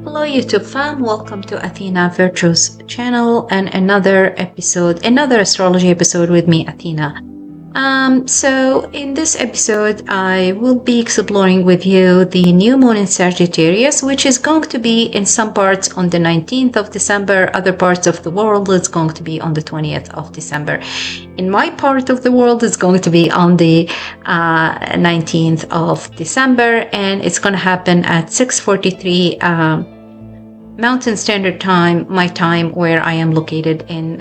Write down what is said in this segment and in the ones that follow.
Hello YouTube fam, welcome to Athena Virtuous channel and another astrology episode with me, Athena. So in this episode, I will be exploring with you the new moon in Sagittarius, which is going to be in some parts on the 19th of December, other parts of the world it's going to be on the 20th of December. In my part of the world, it's going to be on the 19th of December, and it's going to happen at 6:43 Mountain Standard Time, my time where I am located in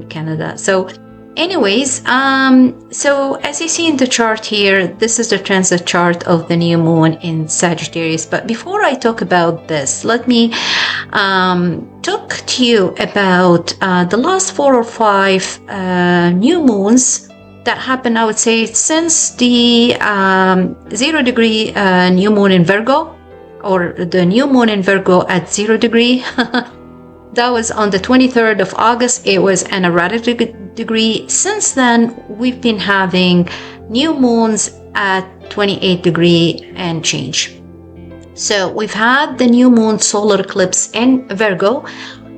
Canada. So anyways, so as you see in the chart here, this is the transit chart of the new moon in Sagittarius. But before I talk about this, let me talk to you about the last 4 or 5 new moons that happened, I would say, since the 0 degree new moon in Virgo, or the new moon in Virgo at 0 degree. That was on the 23rd of August. It was an erratic degree. Since then, we've been having new moons at 28 degree and change. So we've had the new moon solar eclipse in Virgo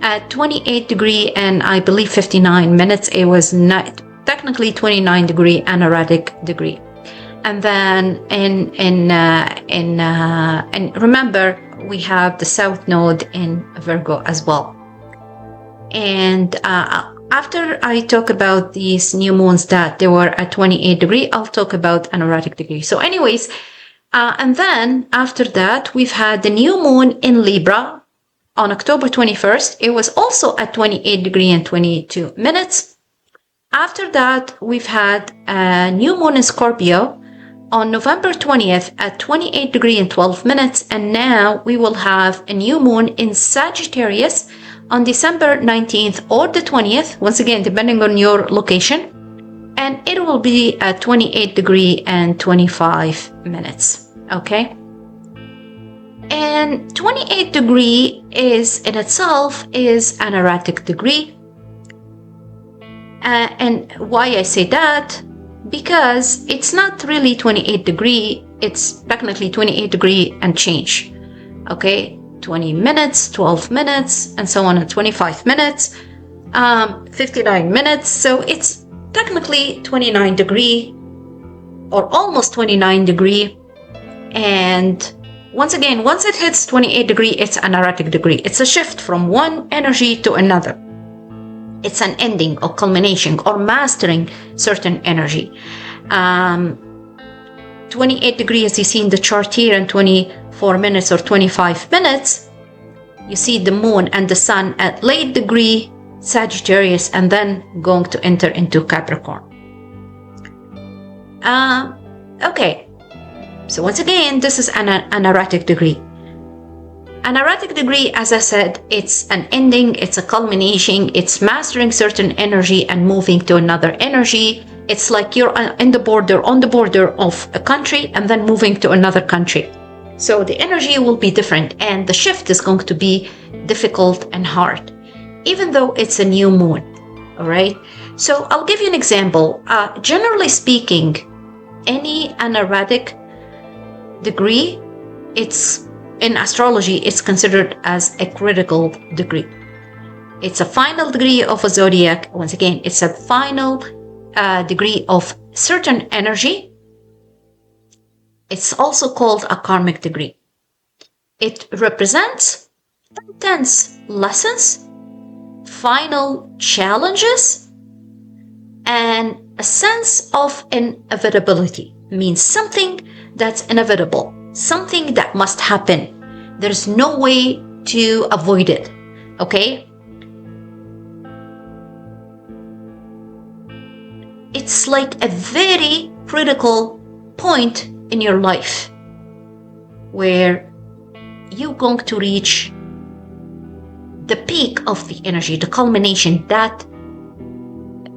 at 28 degree and I believe 59 minutes. It was not technically 29 degree and erratic degree. And then and remember, we have the south node in Virgo as well. And after I talk about these new moons that they were at 28 degree, I'll talk about an erratic degree. So anyways, and then after that, we've had the new moon in Libra on October 21st. It was also at 28 degree and 22 minutes. After that, we've had a new moon in Scorpio on November 20th at 28 degree and 12 minutes. And now we will have a new moon in Sagittarius on December 19th or the 20th, once again, depending on your location. And it will be at 28 degree and 25 minutes, okay? And 28 degree is in itself is an erratic degree. And why I say that? Because it's not really 28 degree, it's technically 28 degree and change, okay? 20 minutes, 12 minutes, and so on, and 25 minutes, 59 minutes. So it's technically 29 degree or almost 29 degree. And once again, once it hits 28 degree, it's an erratic degree. It's a shift from one energy to another. It's an ending or culmination or mastering certain energy. 28 degrees, as you see in the chart here, and 24 minutes or 25 minutes, you see the moon and the sun at late degree Sagittarius and then going to enter into Capricorn. Okay, so once again, this is an erratic degree. An erratic degree, as I said, it's an ending, it's a culmination, it's mastering certain energy and moving to another energy. It's like you're on the border of a country and then moving to another country. So the energy will be different and the shift is going to be difficult and hard, even though it's a new moon, all right? So I'll give you an example. Generally speaking, an erratic degree, in astrology, it's considered as a critical degree. It's a final degree of a zodiac. Once again, it's a final degree of certain energy. It's also called a karmic degree. It represents intense lessons, final challenges, and a sense of inevitability. Means something that's inevitable. Something that must happen. There's no way to avoid it, okay? It's like a very critical point in your life where you're going to reach the peak of the energy, the culmination, that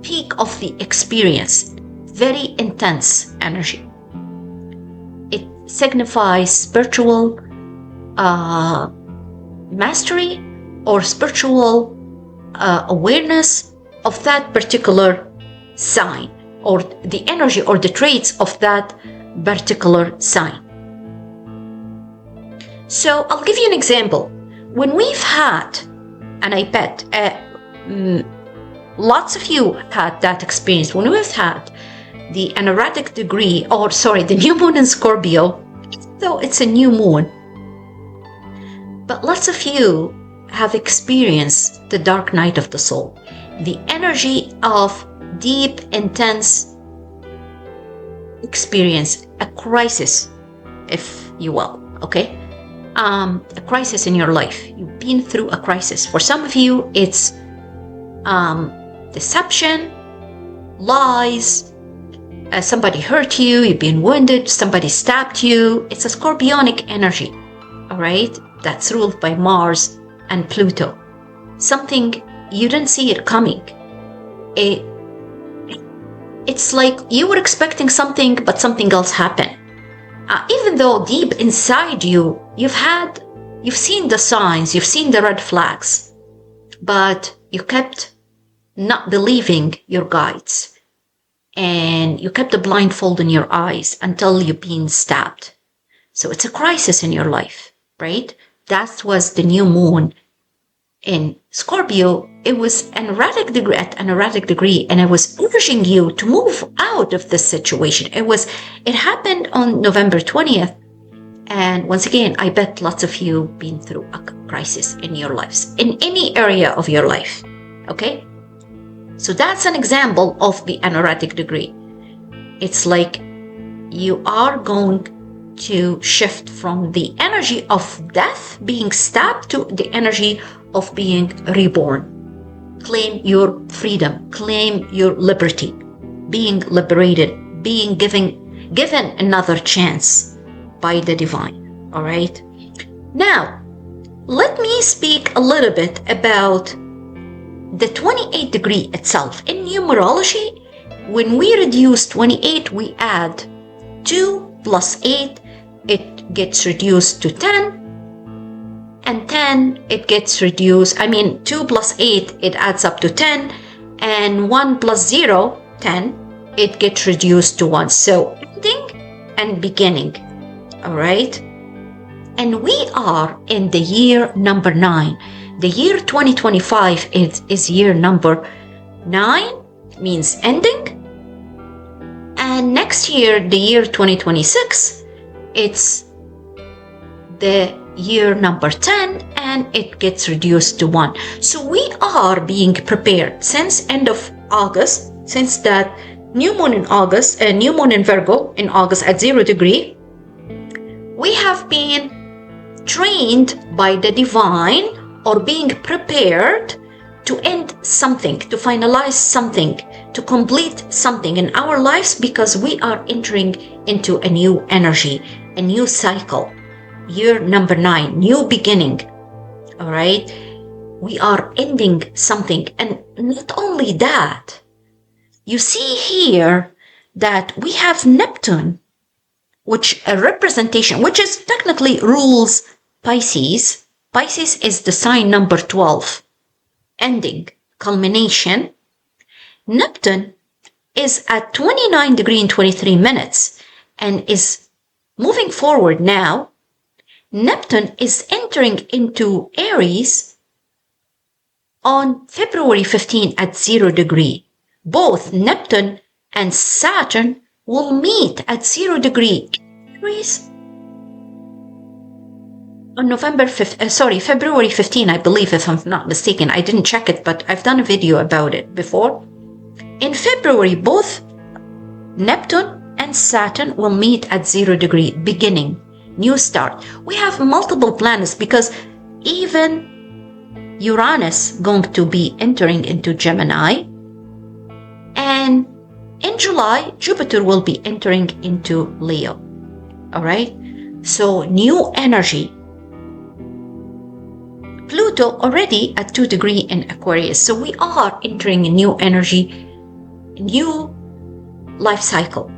peak of the experience, very intense energy. Signifies spiritual mastery or spiritual awareness of that particular sign or the energy or the traits of that particular sign. So I'll give you an example. When we've had, and I bet lots of you had that experience, when we've had the aneretic degree, the new moon in Scorpio, though it's a new moon, but lots of you have experienced the dark night of the soul, the energy of deep, intense experience, a crisis, if you will, okay? A crisis in your life. You've been through a crisis. For some of you, it's deception, lies, somebody hurt you, you've been wounded, somebody stabbed you. It's a scorpionic energy, all right? That's ruled by Mars and Pluto. Something you didn't see it coming. It's like you were expecting something, but something else happened. Even though deep inside you, you've seen the signs, you've seen the red flags, but you kept not believing your guides, and you kept a blindfold in your eyes until you've been stabbed. So it's a crisis in your life, right? That was the new moon in Scorpio. It was at an erratic degree, and it was urging you to move out of this situation. It happened on November 20th. And once again, I bet lots of you been through a crisis in your lives, in any area of your life, okay? So that's an example of the aneretic degree. It's like you are going to shift from the energy of death, being stabbed, to the energy of being reborn. Claim your freedom, claim your liberty, being liberated, being given another chance by the divine, all right? Now, let me speak a little bit about the 28 degree itself. In numerology, when we reduce 28, we add 2 plus 8, it gets reduced to 10. And 10, it gets reduced, 2 plus 8, it adds up to 10. And 1 plus 0, 10, it gets reduced to 1. So ending and beginning, all right? And we are in the year number 9. The year 2025 is year number 9, means ending. And next year, the year 2026, it's the year number 10, and it gets reduced to 1. So we are being prepared since end of August, since that new moon in August, new moon in Virgo in August at 0 degree. We have been trained by the divine, or being prepared to end something, to finalize something, to complete something in our lives, because we are entering into a new energy, a new cycle. Year number 9, new beginning, all right? We are ending something. And not only that, you see here that we have Neptune, which a representation, which is technically rules Pisces. Pisces is the sign number 12, ending, culmination. Neptune is at 29 degrees and 23 minutes and is moving forward now. Neptune is entering into Aries on February 15 at 0 degree. Both Neptune and Saturn will meet at 0 degree Aries on February 15, I believe, if I'm not mistaken. I didn't check it, but I've done a video about it before. In February, both Neptune and Saturn will meet at 0 degree, beginning, new start. We have multiple planets, because even Uranus going to be entering into Gemini, and in July, Jupiter will be entering into Leo. All right? So new energy. Pluto already at 2 degrees in Aquarius. So we are entering a new energy, new life cycle,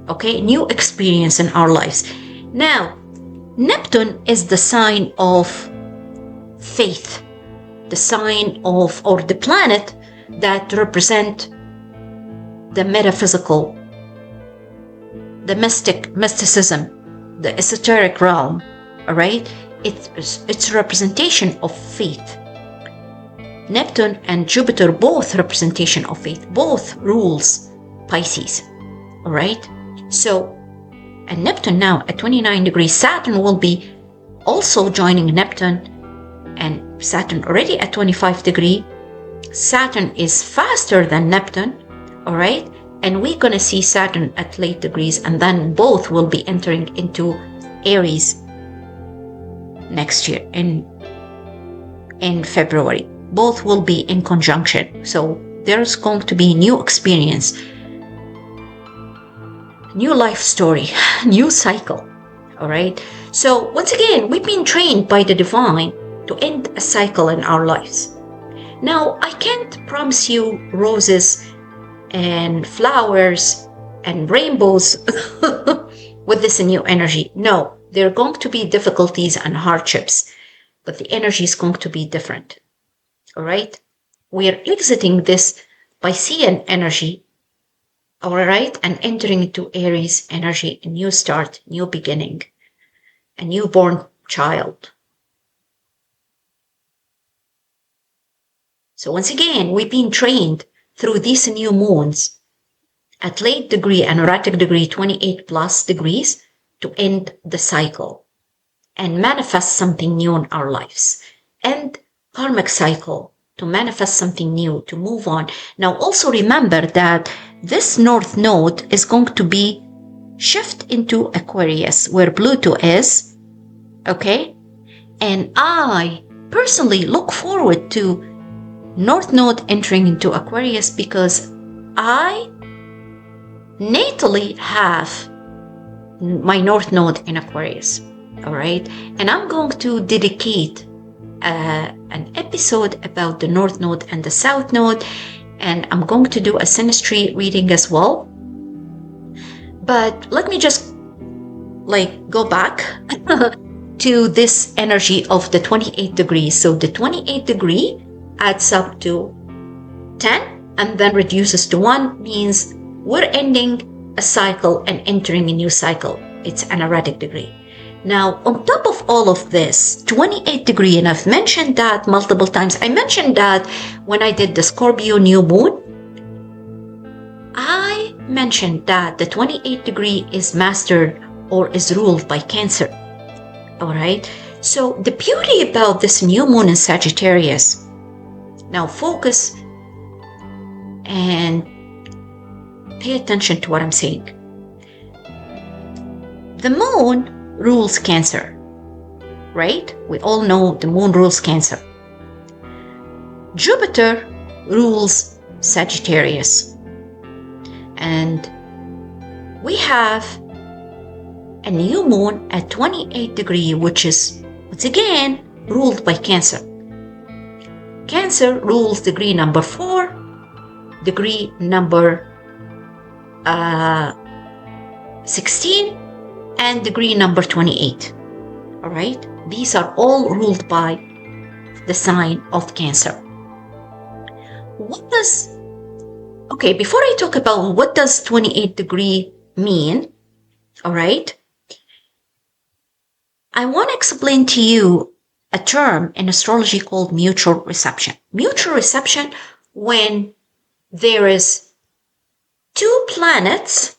okay? New experience in our lives. Now, Neptune is the sign of faith, the sign of, or the planet that represent the metaphysical, the mysticism, the esoteric realm, all right? it's a representation of faith. Neptune and Jupiter, both representation of faith, both rules Pisces. All right. So, and Neptune now at 29 degrees, Saturn will be also joining Neptune, and Saturn already at 25 degree. Saturn is faster than Neptune. All right. And we're going to see Saturn at late degrees, and then both will be entering into Aries next year in February. Both will be in conjunction. So there's going to be new experience, new life story, new cycle. All right. So once again, we've been trained by the divine to end a cycle in our lives. Now, I can't promise you roses and flowers and rainbows with this new energy. No, there are going to be difficulties and hardships, but the energy is going to be different. All right. We are exiting this Piscean energy. All right. And entering into Aries energy, a new start, new beginning, a newborn child. So once again, we've been trained through these new moons at late degree and erratic degree, 28 plus degrees, to end the cycle and manifest something new in our lives. And karmic cycle to manifest something new, to move on. Now also remember that this North Node is going to be shift into Aquarius, where Pluto is, okay? And I personally look forward to North Node entering into Aquarius because I natally have my North Node in Aquarius, all right? And I'm going to dedicate an episode about the North Node and the South Node, and I'm going to do a synastry reading as well. But let me just go back to this energy of the 28 degrees. So the 28 degree adds up to 10 and then reduces to 1, means we're ending a cycle and entering a new cycle. It's an erratic degree. Now, on top of all of this, 28 degree, and I've mentioned that multiple times. I mentioned that when I did the Scorpio new moon. I mentioned that the 28 degree is mastered or is ruled by Cancer. All right. So the beauty about this new moon in Sagittarius, now focus and pay attention to what I'm saying. The moon rules Cancer, right? We all know the moon rules Cancer. Jupiter rules Sagittarius. And we have a new moon at 28 degree, which is, once again, ruled by Cancer. Cancer rules degree number 4, degree number 16, and degree number 28. All right. These are all ruled by the sign of Cancer. Okay, before I talk about what does 28 degree mean, all right, I want to explain to you a term in astrology called mutual reception. Mutual reception, when there is two planets,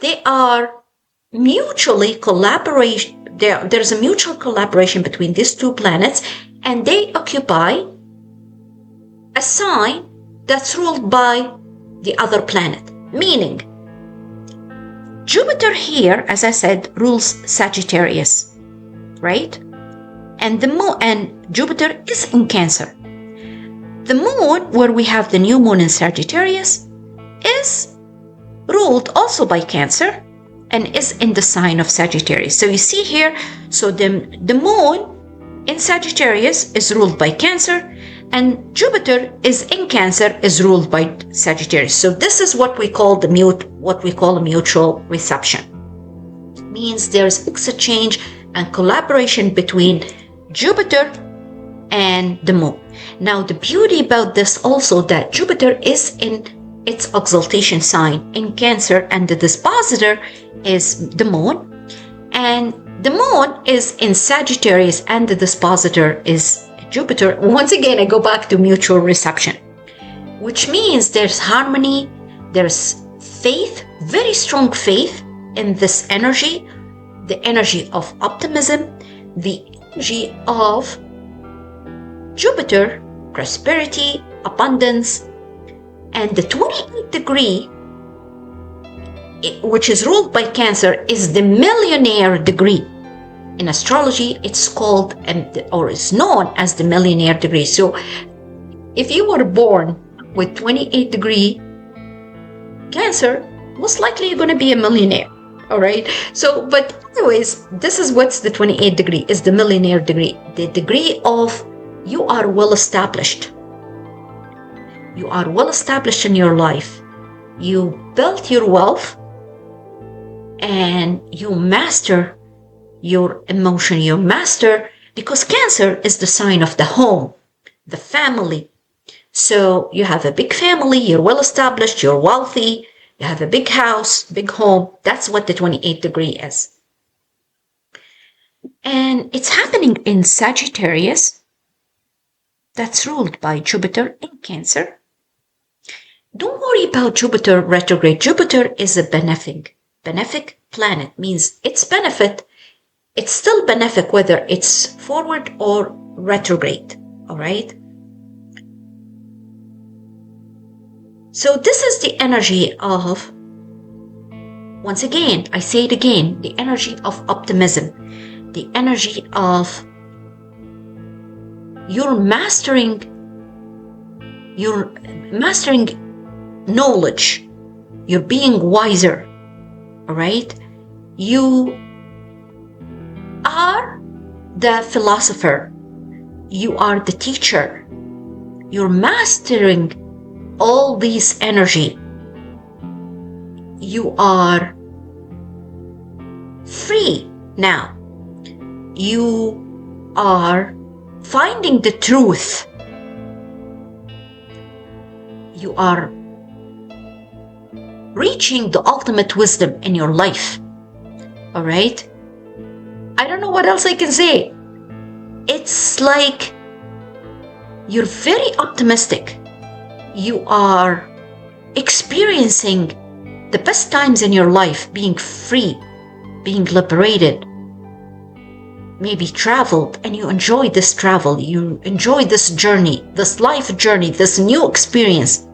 they are mutually collaboration. There's a mutual collaboration between these two planets, and they occupy a sign that's ruled by the other planet. Meaning, Jupiter here, as I said, rules Sagittarius, right? And the moon, and Jupiter is in Cancer. The moon, where we have the new moon in Sagittarius, is ruled also by Cancer and is in the sign of Sagittarius. So you see here, so the moon in Sagittarius is ruled by Cancer, and Jupiter is in Cancer, is ruled by Sagittarius. So this is what we call a mutual reception. It means there's exchange and collaboration between Jupiter and the moon. Now the beauty about this also, that Jupiter is in its exaltation sign in Cancer, and the dispositor is the moon, and The moon is in Sagittarius and the dispositor is Jupiter. Once again, I go back to mutual reception, which means there's harmony, there's faith, very strong faith in this energy, the energy of optimism, the energy of Jupiter, prosperity, abundance, and the 28th degree, which is ruled by Cancer, is the millionaire degree. In astrology, it's called or is known as the millionaire degree. So if you were born with 28 degree Cancer, most likely you're going to be a millionaire. All right. So, but anyways, this is what's the 28 degree is the millionaire degree, the degree of you are well established. You are well established in your life. You built your wealth and you master your emotion, you master, because Cancer is the sign of the home, the family. So you have a big family, you're well established, you're wealthy, you have a big house, big home. That's what the 28th degree is. And it's happening in Sagittarius, that's ruled by Jupiter in Cancer. Don't worry about Jupiter retrograde. Jupiter is a benefic planet, means its benefit. It's still benefic whether it's forward or retrograde, all right? So this is the energy of, once again, I say it again, the energy of optimism, the energy of you're mastering knowledge, you're being wiser, all right? You are the philosopher, you are the teacher, you're mastering all this energy. You are free now. You are finding the truth. You are reaching the ultimate wisdom in your life. All right? I don't know what else I can say. It's like you're very optimistic. You are experiencing the best times in your life, being free, being liberated, maybe traveled, and you enjoy this travel, you enjoy this journey, this life journey, this new experience.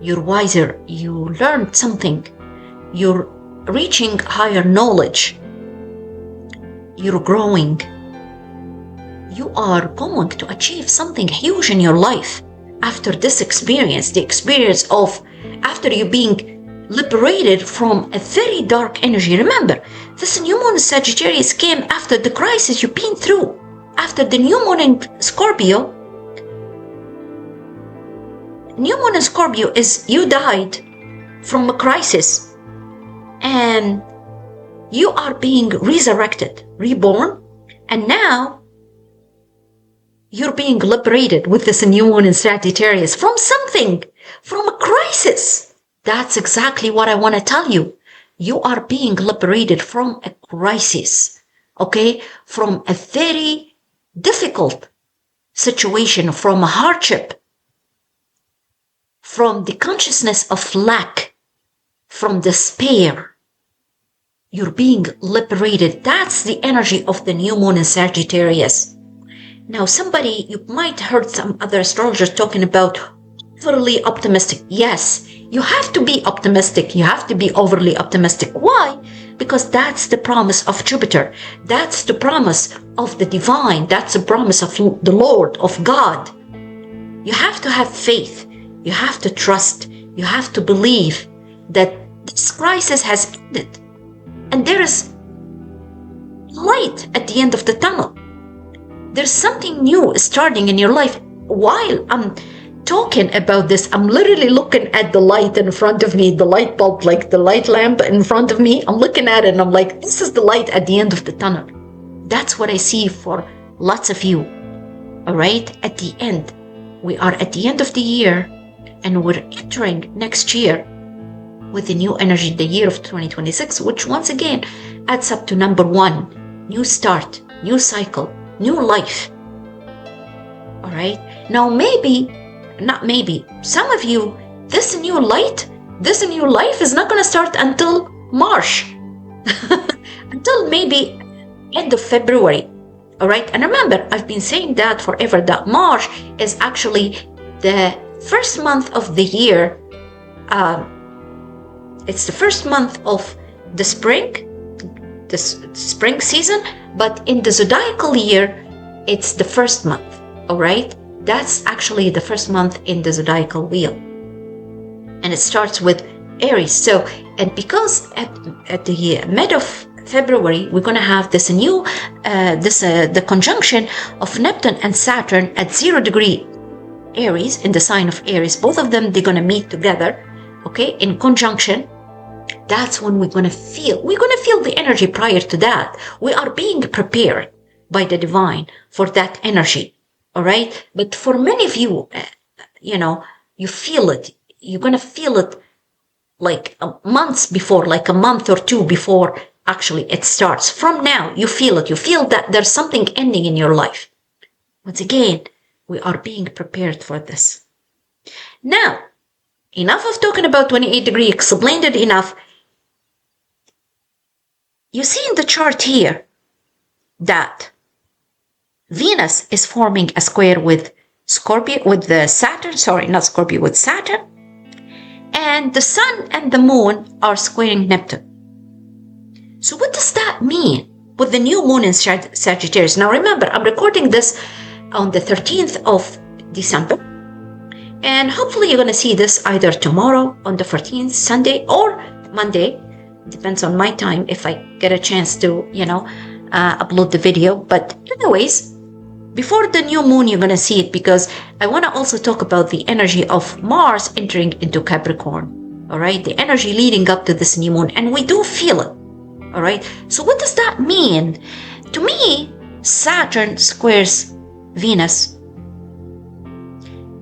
You're wiser, you learned something, you're reaching higher knowledge, you're growing. You are going to achieve something huge in your life. After this experience, the experience of after you being liberated from a very dark energy. Remember, this new moon in Sagittarius came after the crisis you've been through. After the new moon in Scorpio. New moon in Scorpio is you died from a crisis and you are being resurrected, reborn, and now you're being liberated with this new moon in Sagittarius from something, from a crisis. That's exactly what I want to tell you. You are being liberated from a crisis, okay? From a very difficult situation, from a hardship, from the consciousness of lack, from despair. You're being liberated. That's the energy of the new moon in Sagittarius. Now, you might have heard some other astrologers talking about overly optimistic. Yes, you have to be optimistic. You have to be overly optimistic. Why? Because that's the promise of Jupiter. That's the promise of the divine. That's the promise of the Lord, of God. You have to have faith. You have to trust. You have to believe that this crisis has ended. And there is light at the end of the tunnel. There's something new starting in your life. While I'm talking about this, I'm literally looking at the light in front of me, the light bulb, like the light lamp in front of me. I'm looking at it and I'm like, this is the light at the end of the tunnel. That's what I see for lots of you. All right? At the end. We are at the end of the year and we're entering next year. with the new energy, the year of 2026, which once again adds up to number 1, new start, new cycle, new life. All right. Now, some of you, this new life is not going to start until March, until maybe end of February. All right. And remember, I've been saying that forever, that March is actually the first month of the year. It's the first month of the spring season, but in the zodiacal year, it's the first month. All right. That's actually the first month in the zodiacal wheel. And it starts with Aries. So, and because at the mid of February, we're going to have this new, the conjunction of Neptune and Saturn at 0 degree Aries, in the sign of Aries. Both of them, they're going to meet together, okay, in conjunction. That's when we're going to feel the energy. Prior to that, we are being prepared by the divine for that energy. All right. But for many of you, you feel it. You're going to feel it like months before, like a month or two before actually it starts. From now, you feel it. You feel that there's something ending in your life. Once again, we are being prepared for this. Now, enough of talking about 28 degree, explained it enough. You see in the chart here that Venus is forming a square with Saturn, and the Sun and the Moon are squaring Neptune. So what does that mean with the new moon in Sagittarius? Now remember, I'm recording this on the 13th of December, and hopefully you're going to see this either tomorrow on the 14th, Sunday, or Monday. Depends on my time if I get a chance to, upload the video. But anyways, before the new moon, you're going to see it, because I want to also talk about the energy of Mars entering into Capricorn. All right, the energy leading up to this new moon, and we do feel it. All right, so what does that mean? To me, Saturn squares Venus,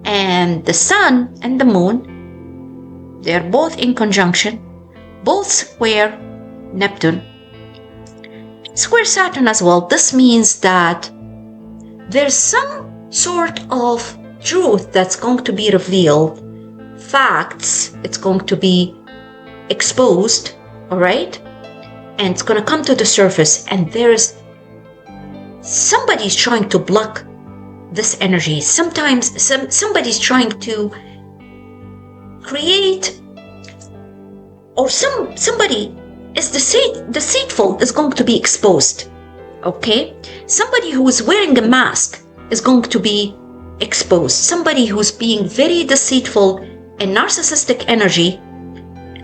and the Sun and the Moon, they're both in conjunction, both square Neptune, square Saturn as well. This means that there's some sort of truth that's going to be revealed, facts, it's going to be exposed, all right? And it's going to come to the surface, and there's somebody's trying to block this energy. Sometimes somebody's trying to create, or somebody is deceitful is going to be exposed. Okay, somebody who is wearing a mask is going to be exposed. Somebody who's being very deceitful and narcissistic energy,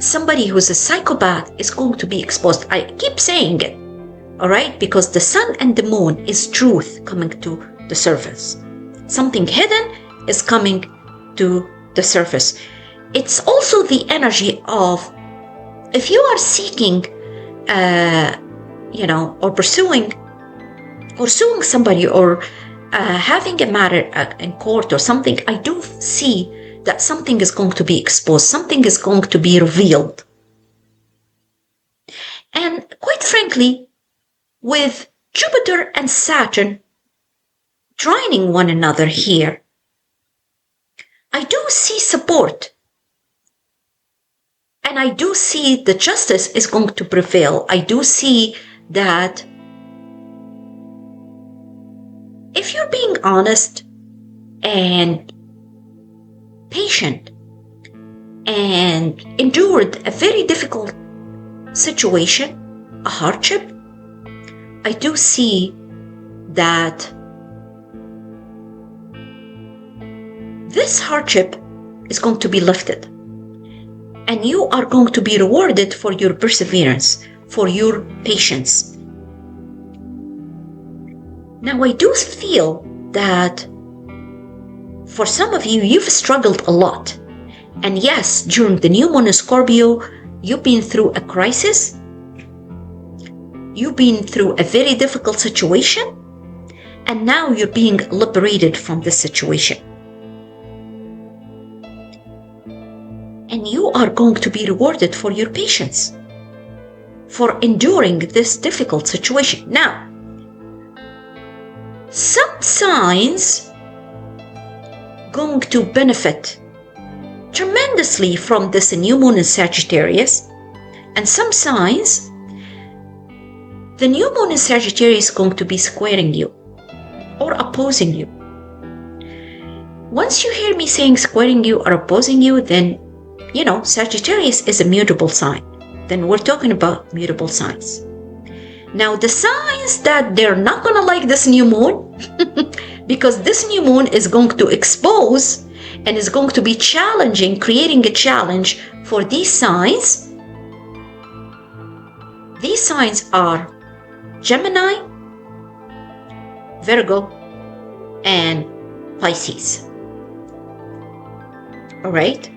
somebody who's a psychopath, is going to be exposed. I keep saying it, all right, because the Sun and the Moon is truth coming to the surface. Something hidden is coming to the surface. It's also the energy of, if you are seeking, or pursuing somebody, or having a matter in court or something, I do see that something is going to be exposed, something is going to be revealed. And quite frankly, with Jupiter and Saturn trining one another here, I do see support. And I do see the justice is going to prevail. I do see that if you're being honest and patient and endured a very difficult situation, a hardship, I do see that this hardship is going to be lifted. And you are going to be rewarded for your perseverance, for your patience. Now, I do feel that for some of you, you've struggled a lot. And yes, during the new moon in Scorpio, you've been through a crisis. You've been through a very difficult situation. And now you're being liberated from this situation. and you are going to be rewarded for your patience, for enduring this difficult situation. Now, some signs going to benefit tremendously from this new moon in Sagittarius, and some signs, the new moon in Sagittarius is going to be squaring you or opposing you. Once you hear me saying squaring you or opposing you, then, Sagittarius is a mutable sign. Then we're talking about mutable signs. Now, the signs that they're not going to like this new moon, because this new moon is going to expose and is going to be challenging, creating a challenge for these signs. These signs are Gemini, Virgo, and Pisces. All right?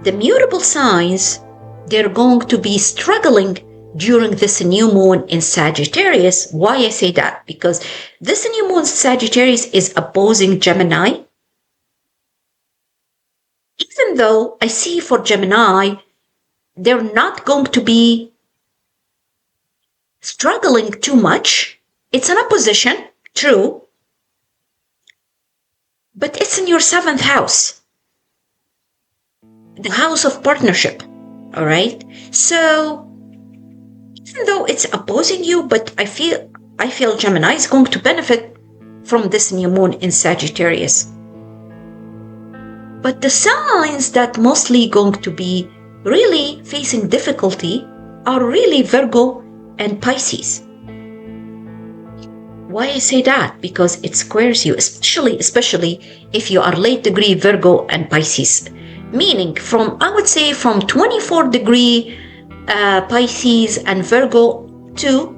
The mutable signs, they're going to be struggling during this new moon in Sagittarius. Why I say that? Because this new moon in Sagittarius is opposing Gemini. Even though I see for Gemini, they're not going to be struggling too much. It's an opposition, true, but it's in your 7th house, the house of partnership. All right. So even though it's opposing you, but I feel Gemini is going to benefit from this new moon in Sagittarius. But the signs that mostly going to be really facing difficulty are really Virgo and Pisces. Why I say that? Because it squares you, especially if you are late degree Virgo and Pisces. Meaning I would say from 24 degree Pisces and Virgo to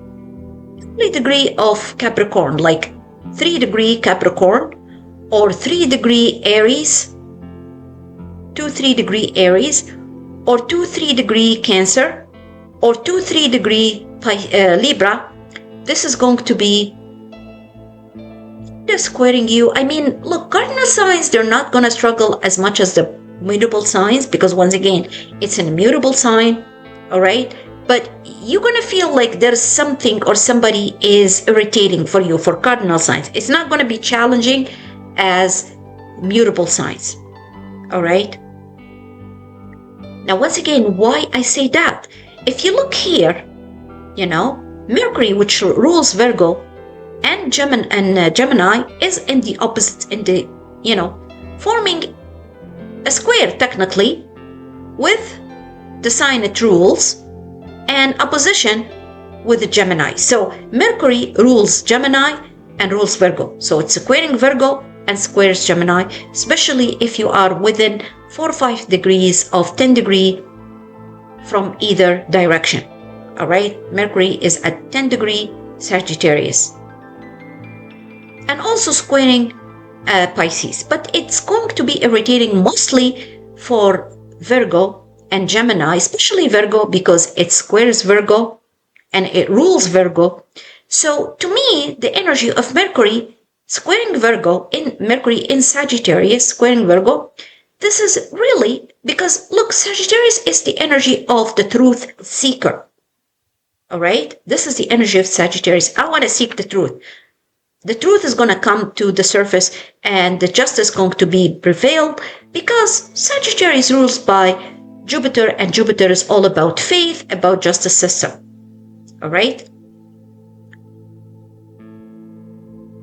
3 degree of Capricorn, like 3 degree Capricorn or 3 degree Aries, 2-3 degree Aries, or 2-3 degree Cancer, or 2-3 degree Libra. This is going to be just squaring you. I mean, look, cardinal signs, they're not going to struggle as much as the mutable signs, because once again, it's an immutable sign, all right? But you're going to feel like there's something or somebody is irritating for you for cardinal signs. It's not going to be challenging as mutable signs, all right? Now, once again, why I say that? If you look here, Mercury, which rules Virgo and Gemini, is in the opposite, forming a square technically with the sign it rules and opposition with the Gemini. So Mercury rules Gemini and rules Virgo. So it's squaring Virgo and squares Gemini, especially if you are within 4 or 5 degrees of 10 degree from either direction. All right, Mercury is at 10 degree Sagittarius and also squaring Pisces, but it's going to be irritating mostly for Virgo and Gemini, especially Virgo, because it squares Virgo and it rules Virgo. So to me, the energy of Mercury squaring Virgo, in Mercury in Sagittarius squaring Virgo, this is really because, look, Sagittarius is the energy of the truth seeker. All right, this is the energy of Sagittarius. I want to seek the truth. The truth is going to come to the surface and the justice is going to be prevailed, because Sagittarius rules by Jupiter, and Jupiter is all about faith, about justice system. All right.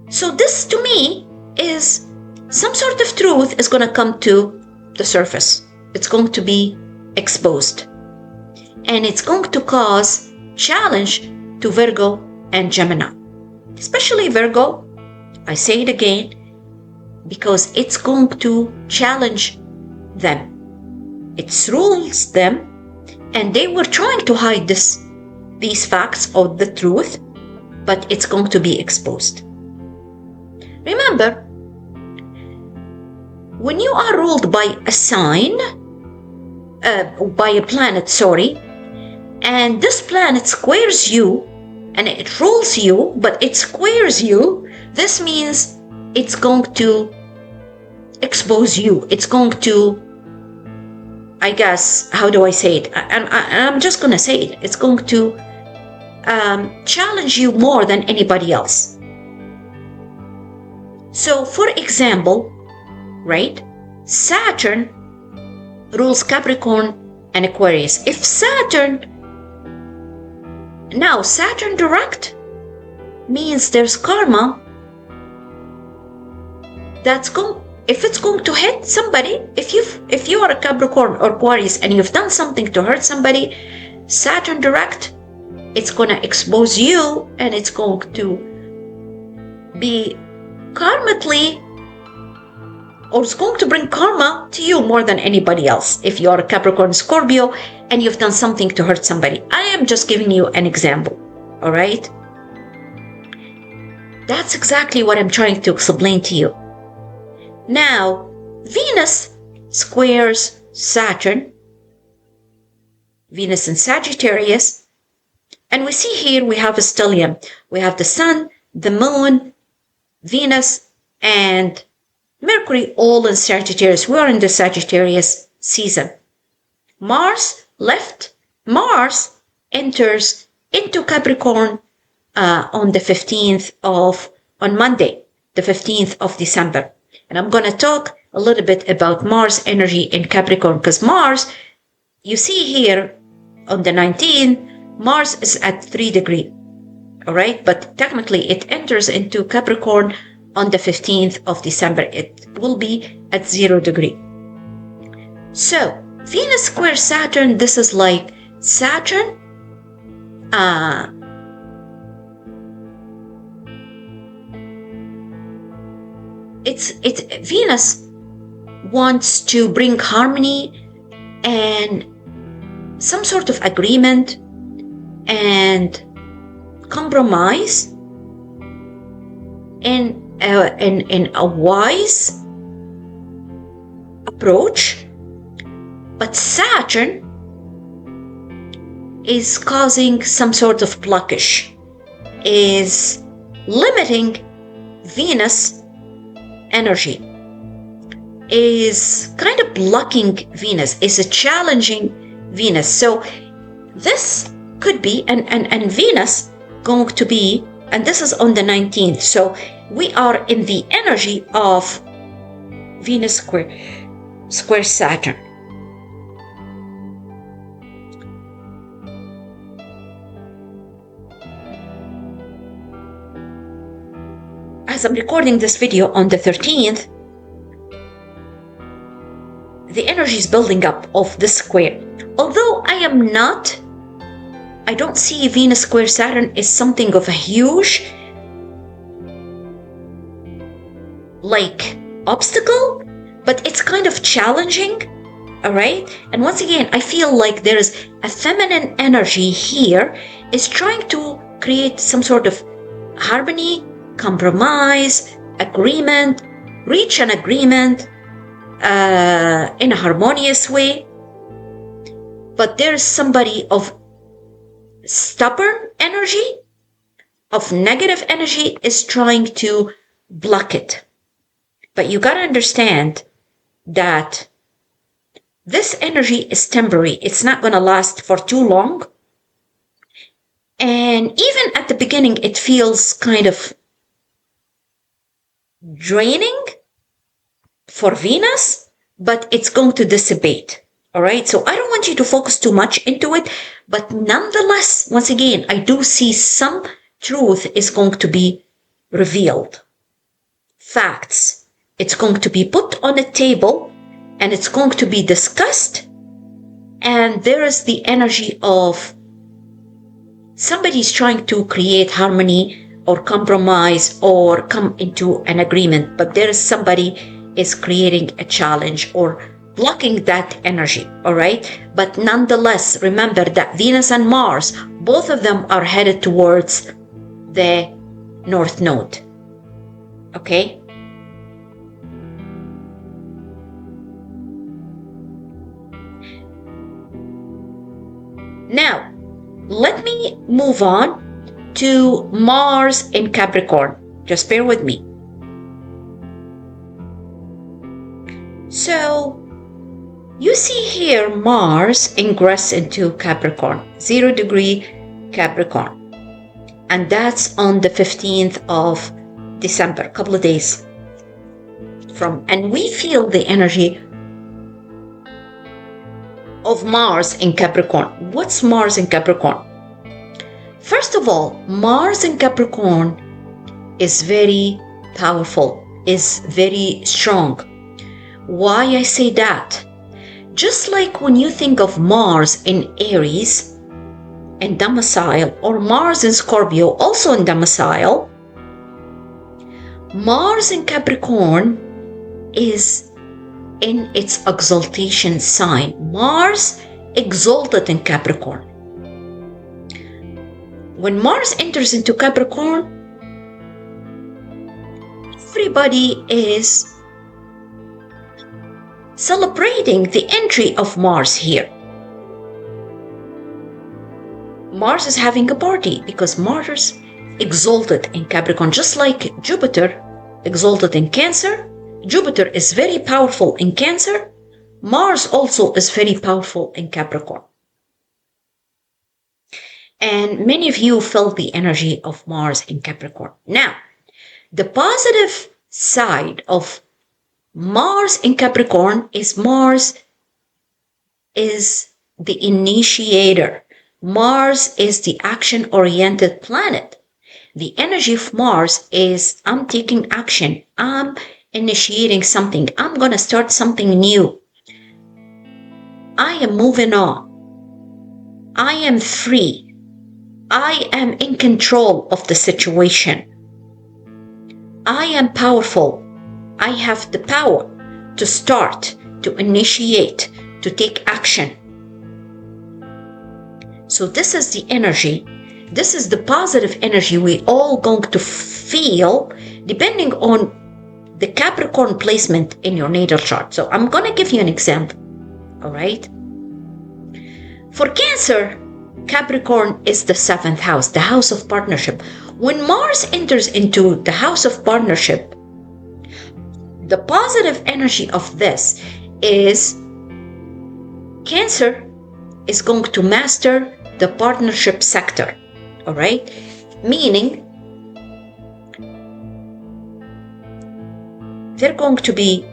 So this to me is some sort of truth is going to come to the surface. It's going to be exposed. And it's going to cause challenge to Virgo and Gemini. Especially Virgo, I say it again, because it's going to challenge them. It rules them, and they were trying to hide these facts of the truth, but it's going to be exposed. Remember, when you are ruled by a sign, by a planet, and this planet squares you, and it rules you, but it squares you, this means it's going to expose you. It's going to I guess, how do I say it? And I'm just going to say it. It's going to challenge you more than anybody else. So, for example, right, Saturn rules Capricorn and Aquarius. If Saturn direct means there's karma if it's going to hit somebody, if you are a Capricorn or Aquarius and you've done something to hurt somebody, Saturn direct, it's going to expose you, and it's going to be karmically, or it's going to bring karma to you more than anybody else. If you are a Capricorn, Scorpio, and you've done something to hurt somebody. I am just giving you an example, all right? That's exactly what I'm trying to explain to you. Now, Venus squares Saturn, Venus in Sagittarius, and we see here we have a stellium. We have the Sun, the Moon, Venus, and Mercury all in Sagittarius. We are in the Sagittarius season. Mars left. Mars enters into Capricorn on Monday, the 15th of December. And I'm going to talk a little bit about Mars energy in Capricorn, because Mars, you see here on the 19th, Mars is at 3 degrees, all right? But technically it enters into Capricorn on the 15th of December. It will be at 0 degree. So Venus square Saturn, this is like Saturn, Venus wants to bring harmony and some sort of agreement and compromise in a wise approach, but Saturn is causing some sort of blockage, is limiting Venus energy, is kind of blocking Venus, is challenging Venus. So this could be, and Venus going to be, and this is on the 19th. So we are in the energy of Venus square Saturn. As I'm recording this video on the 13th, the energy is building up of this square. Although I don't see Venus square Saturn as something of a huge obstacle, but it's kind of challenging, all right? And once again, I feel like there's a feminine energy here is trying to create some sort of harmony, compromise, agreement, reach an agreement in a harmonious way. But there's somebody of stubborn energy, of negative energy, is trying to block it. But you gotta understand that this energy is temporary. It's not gonna last for too long. And even at the beginning, it feels kind of draining for Venus, but it's going to dissipate. All right. So I don't want you to focus too much into it, but nonetheless, once again, I do see some truth is going to be revealed. Facts. It's going to be put on a table and it's going to be discussed. And there is the energy of somebody's trying to create harmony or compromise or come into an agreement, but there is somebody is creating a challenge or blocking that energy, all right? But nonetheless, remember that Venus and Mars, both of them are headed towards the North Node, okay? Now, let me move on to Mars in Capricorn. Just bear with me. So, You see here Mars ingress into Capricorn, 0 degree Capricorn. And that's on the 15th of December, a couple of days from. And we feel the energy of Mars in Capricorn. What's Mars in Capricorn? First of all, Mars in Capricorn is very powerful, is very strong. Why I say that? Just like when you think of Mars in Aries and domicile, or Mars in Scorpio also in domicile, Mars in Capricorn is in its exaltation sign. Mars exalted in Capricorn. When Mars enters into Capricorn, everybody is celebrating the entry of Mars here. Mars is having a party because Mars exalted in Capricorn, just like Jupiter exalted in Cancer. Jupiter is very powerful in Cancer. Mars also is very powerful in Capricorn. And many of you felt the energy of Mars in Capricorn. Now, the positive side of Mars in Capricorn is Mars is the initiator. Mars is the action-oriented planet. The energy of Mars is I'm taking action. I'm initiating something. I'm going to start something new. I am moving on. I am free. I am in control of the situation. I am powerful. I have the power to start, to initiate, to take action. So this is the energy. This is the positive energy we all going to feel depending on the Capricorn placement in your natal chart. So I'm going to give you an example. All right. For Cancer, Capricorn is the 7th house, the house of partnership. When Mars enters into the house of partnership, the positive energy of this is Cancer is going to master the partnership sector. All right. Meaning there are going to be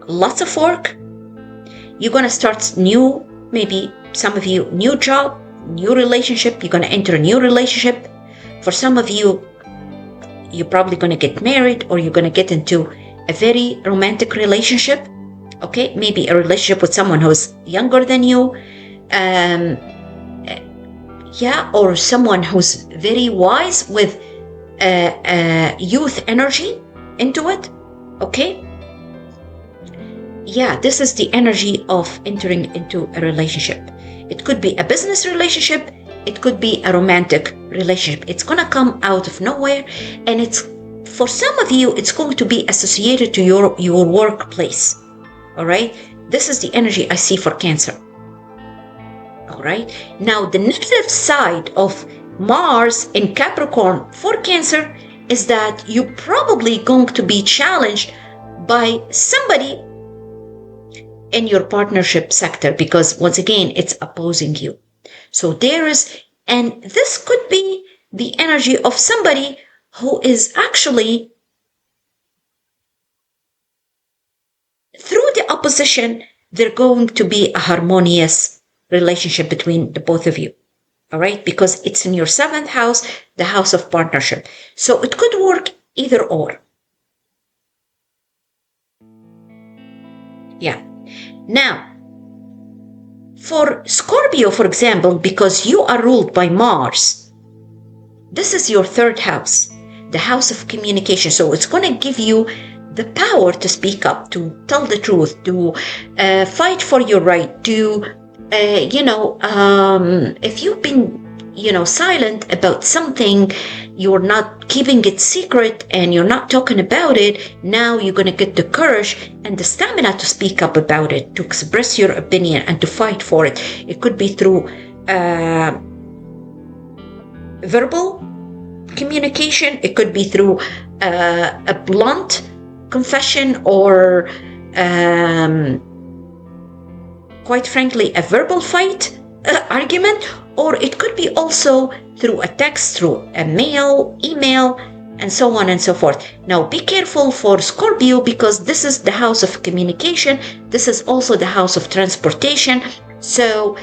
lots of work. You're going to start new, maybe some of you, new job, new relationship. You're going to enter a new relationship. For some of you, you're probably going to get married, or you're going to get into a very romantic relationship. Okay, maybe a relationship with someone who's younger than you. Or someone who's very wise with youth energy into it. Okay. Yeah, this is the energy of entering into a relationship. It could be a business relationship. It could be a romantic relationship. It's going to come out of nowhere. And it's, for some of you, it's going to be associated to your workplace. All right. This is the energy I see for Cancer. All right. Now, the negative side of Mars in Capricorn for Cancer is that you're probably going to be challenged by somebody in your partnership sector, because once again, it's opposing you. So and this could be the energy of somebody who is actually, through the opposition, they're going to be a harmonious relationship between the both of you. All right, because it's in your 7th house, the house of partnership. So it could work either or. Yeah. Now, for Scorpio, for example, because you are ruled by Mars, this is your 3rd house, the house of communication. So it's going to give you the power to speak up, to tell the truth, to fight for your right, to if you've been, silent about something, you're not keeping it secret and you're not talking about it, now you're going to get the courage and the stamina to speak up about it, to express your opinion and to fight for it. It could be through verbal communication. It could be through a blunt confession, or quite frankly, a verbal fight, argument, or it could be also through a text, through a mail, email, and so on and so forth. Now, be careful for Scorpio, because this is the house of communication. This is also the house of transportation. So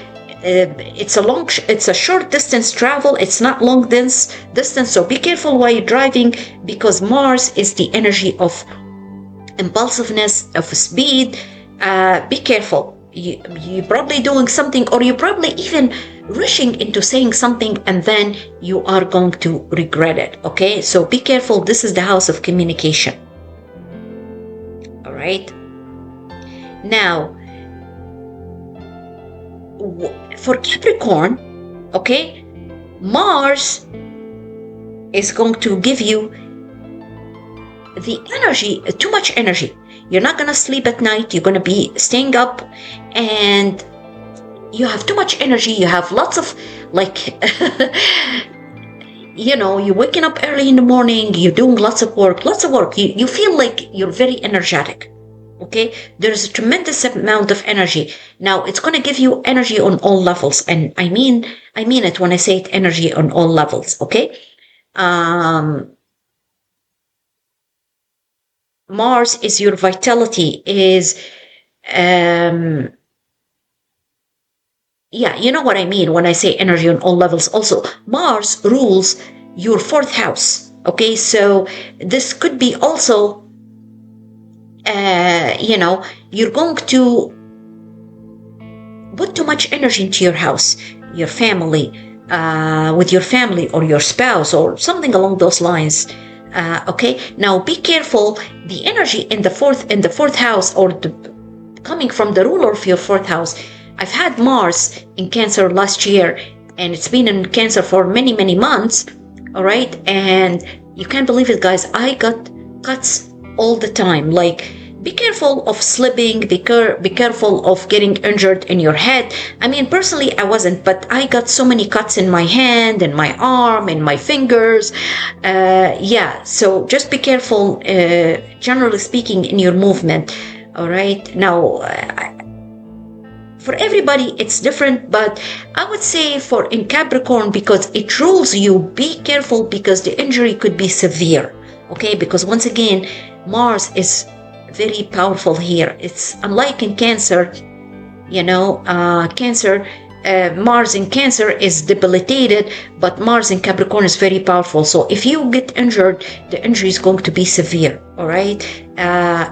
it's a short distance travel. It's not long distance. So be careful while you're driving, because Mars is the energy of impulsiveness, of speed. Be careful. You're probably doing something, or you're probably even rushing into saying something, and then you are going to regret it. Okay, so be careful. This is the house of communication. All right. Now, for Capricorn, okay, Mars is going to give you the energy, too much energy. You're not going to sleep at night. You're going to be staying up, and you have too much energy. You have lots of, like, you're waking up early in the morning. You're doing lots of work. You feel like you're very energetic. Okay, there's a tremendous amount of energy. Now, it's going to give you energy on all levels, and I mean it when I say it, energy on all levels. Okay, Mars is your vitality, you know what I mean when I say energy on all levels. Also, Mars rules your fourth house. Okay, so this could be also, you're going to put too much energy into your house, your family, with your family or your spouse or something along those lines. Okay, now be careful. The energy in the fourth house, or coming from the ruler of your fourth house. I've had Mars in Cancer last year, and it's been in Cancer for many, many months. All right, and you can't believe it, guys. I got cuts all the time. Like, be careful of slipping, be careful of getting injured in your head. I mean, personally, I wasn't, but I got so many cuts in my hand, and my arm, and my fingers. So just be careful, generally speaking, in your movement. All right, now, for everybody, it's different, but I would say in Capricorn, because it rules you, be careful, because the injury could be severe. Okay, because once again, Mars is very powerful here. It's unlike in Cancer, Mars in Cancer is debilitated, but Mars in Capricorn is very powerful. So if you get injured, the injury is going to be severe. All right,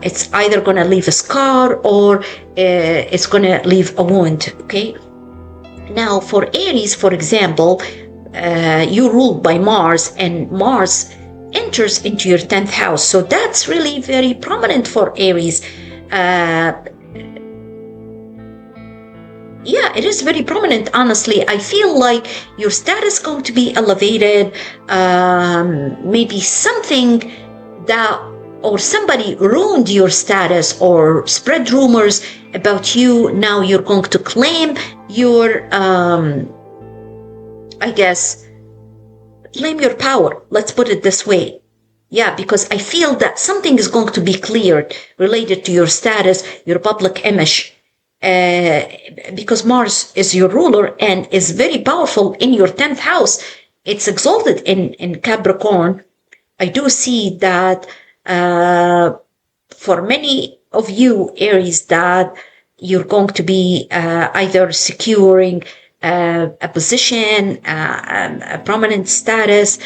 it's either going to leave a scar, or it's going to leave a wound. Okay, now for Aries, for example, you're ruled by Mars, and Mars enters into your 10th house. So that's really very prominent for Aries. It is very prominent, honestly. I feel like your status is going to be elevated. Maybe something or somebody ruined your status or spread rumors about you. Now you're going to claim your, claim your power. Let's put it this way. Yeah, because I feel that something is going to be cleared related to your status, your public image. Because Mars is your ruler and is very powerful in your 10th house. It's exalted in Capricorn. I do see that for many of you, Aries, that you're going to be either securing a position, a prominent status,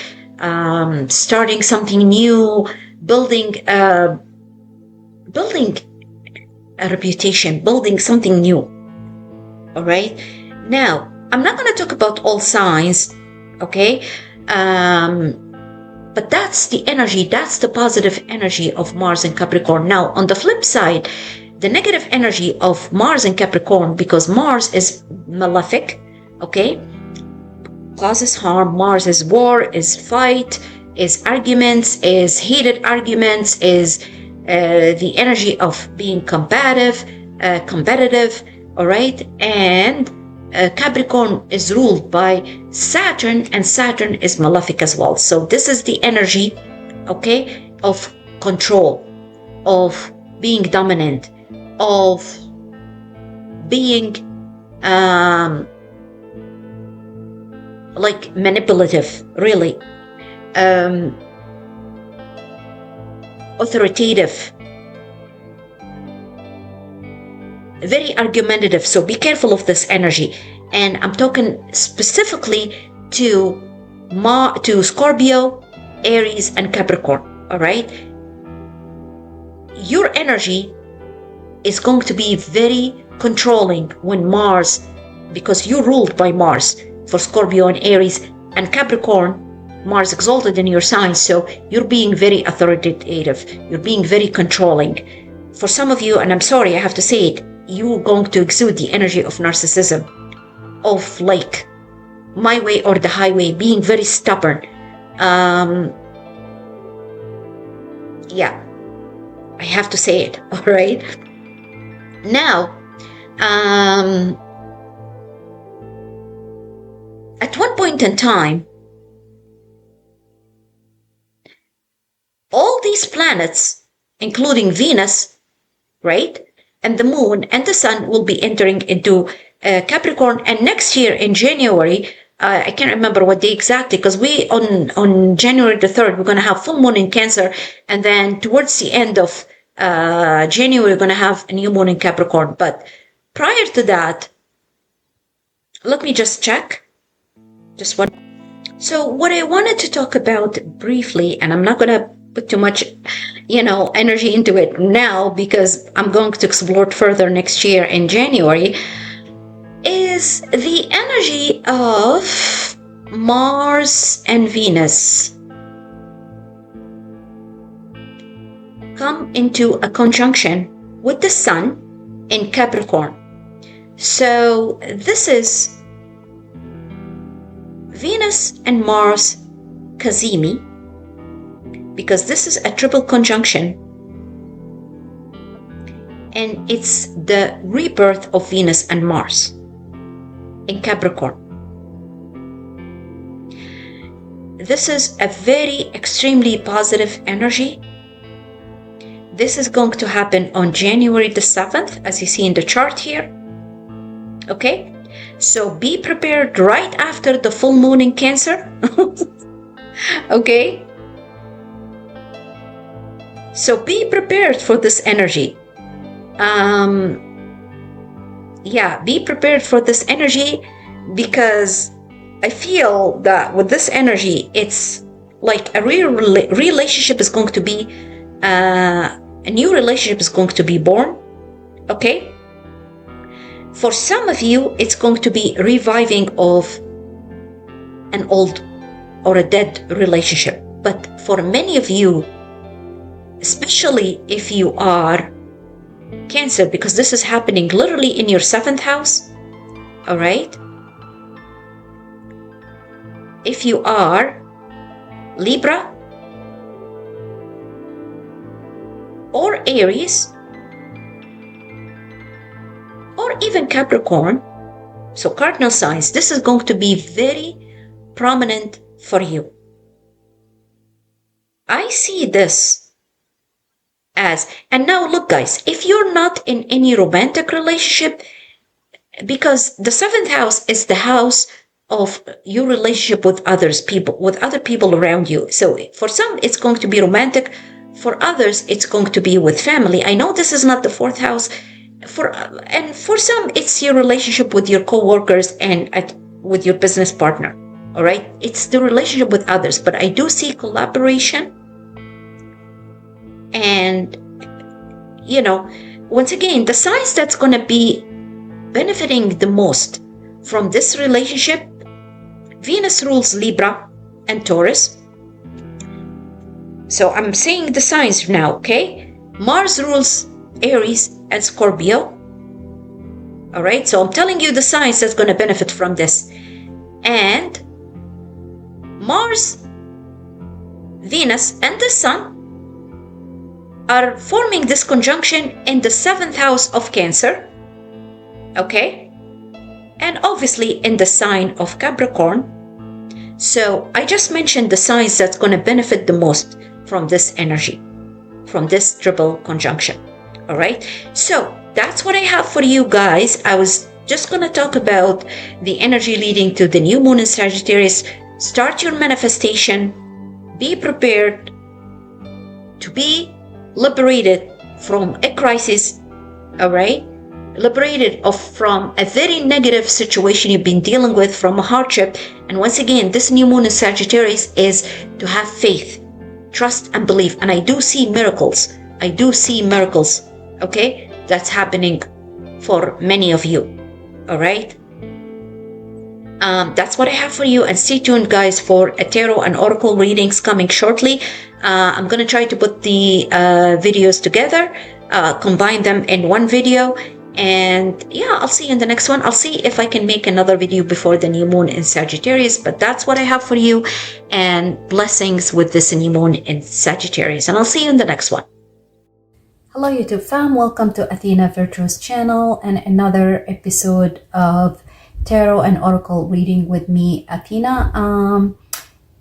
starting something new, building a reputation, building something new. All right. Now, I'm not going to talk about all signs, okay? But that's the energy, that's the positive energy of Mars and Capricorn. Now, on the flip side, the negative energy of Mars and Capricorn, because Mars is malefic, okay? Causes harm. Mars is war, is fight, is arguments, is heated arguments, is the energy of being competitive, all right? And Capricorn is ruled by Saturn, and Saturn is malefic as well. So this is the energy, okay, of control, of being dominant, of being like manipulative, really, authoritative, very argumentative. So be careful of this energy. And I'm talking specifically to Scorpio, Aries, and Capricorn. All right, your energy is going to be very controlling when Mars, because you're ruled by Mars for Scorpio and Aries and Capricorn. Mars exalted in your sign, so you're being very authoritative, you're being very controlling. For some of you, and I'm sorry I have to say it, you're going to exude the energy of narcissism, of like my way or the highway, being very stubborn. Yeah, I have to say it. All right, now at one point in time, all these planets, including Venus, right, and the moon and the sun, will be entering into Capricorn. And next year in January, I can't remember what day exactly, because we on January the 3rd, we're going to have full moon in Cancer. And then towards the end of January, we're going to have a new moon in Capricorn. But prior to that, let me just check. Just one. So what I wanted to talk about briefly, and I'm not going to put too much, energy into it now, because I'm going to explore it further next year in January, is the energy of Mars and Venus come into a conjunction with the sun in Capricorn. So this is Venus and Mars Cazimi, because this is a triple conjunction, and it's the rebirth of Venus and Mars in Capricorn. This is a very extremely positive energy. This is going to happen on January the 7th, as you see in the chart here. Okay, so be prepared right after the full moon in Cancer. Okay, so be prepared for this energy. Be prepared for this energy, because I feel that with this energy, it's like a real relationship is going to be, a new relationship is going to be born. Okay, for some of you, it's going to be reviving of an old or a dead relationship. But for many of you, especially if you are Cancer, because this is happening literally in your 7th house, all right? If you are Libra or Aries or even Capricorn, so cardinal signs, this is going to be very prominent for you. I see this as, and now look guys, if you're not in any romantic relationship, because the 7th house is the house of your relationship with other people around you. So for some, it's going to be romantic. For others, it's going to be with family. I know this is not the 4th house. And for some, it's your relationship with your co-workers and with your business partner. All right, it's the relationship with others. But I do see collaboration. And, once again, the signs that's going to be benefiting the most from this relationship, Venus rules Libra and Taurus. So I'm saying the signs now, okay? Mars rules Aries and Scorpio. All right, so I'm telling you the signs that's going to benefit from this. And Mars, Venus, and the Sun are forming this conjunction in the 7th house of Cancer, okay? And obviously in the sign of Capricorn. So I just mentioned the signs that's going to benefit the most from this energy, from this triple conjunction, all right? So that's what I have for you guys. I was just going to talk about the energy leading to the new moon in Sagittarius. Start your manifestation. Be prepared to be liberated from a crisis, all right? Liberated from a very negative situation you've been dealing with, from a hardship. And once again, this new moon in Sagittarius is to have faith, trust, and belief. And I do see miracles. Okay? That's happening for many of you, all right? That's what I have for you, and stay tuned, guys, for a tarot and oracle readings coming shortly. I'm going to try to put the videos together, combine them in one video, and yeah, I'll see you in the next one. I'll see if I can make another video before the new moon in Sagittarius, but that's what I have for you, and blessings with this new moon in Sagittarius, and I'll see you in the next one. Hello YouTube fam, welcome to Athena Virtuous channel and another episode of tarot and oracle reading with me, Athena.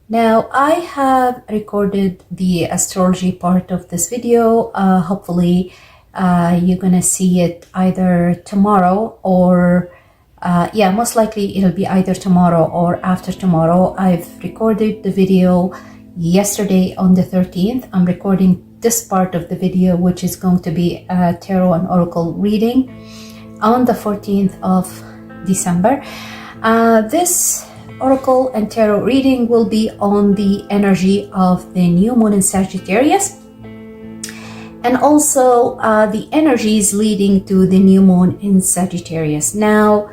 Now I have recorded the astrology part of this video. Hopefully you're gonna see it either tomorrow or yeah, most likely it'll be either tomorrow or after tomorrow. I've recorded the video yesterday on the 13th. I'm recording this part of the video, which is going to be a tarot and oracle reading on the 14th of December. This oracle and tarot reading will be on the energy of the new moon in Sagittarius, and also the energies leading to the new moon in Sagittarius. Now,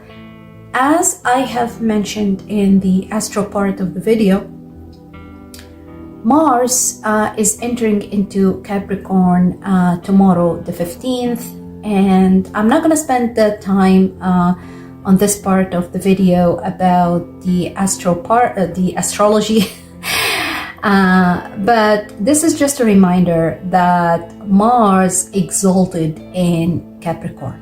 as I have mentioned in the astro part of the video, Mars is entering into Capricorn tomorrow, the 15th, and I'm not going to spend the time on this part of the video about the the astrology, but this is just a reminder that Mars exalted in Capricorn,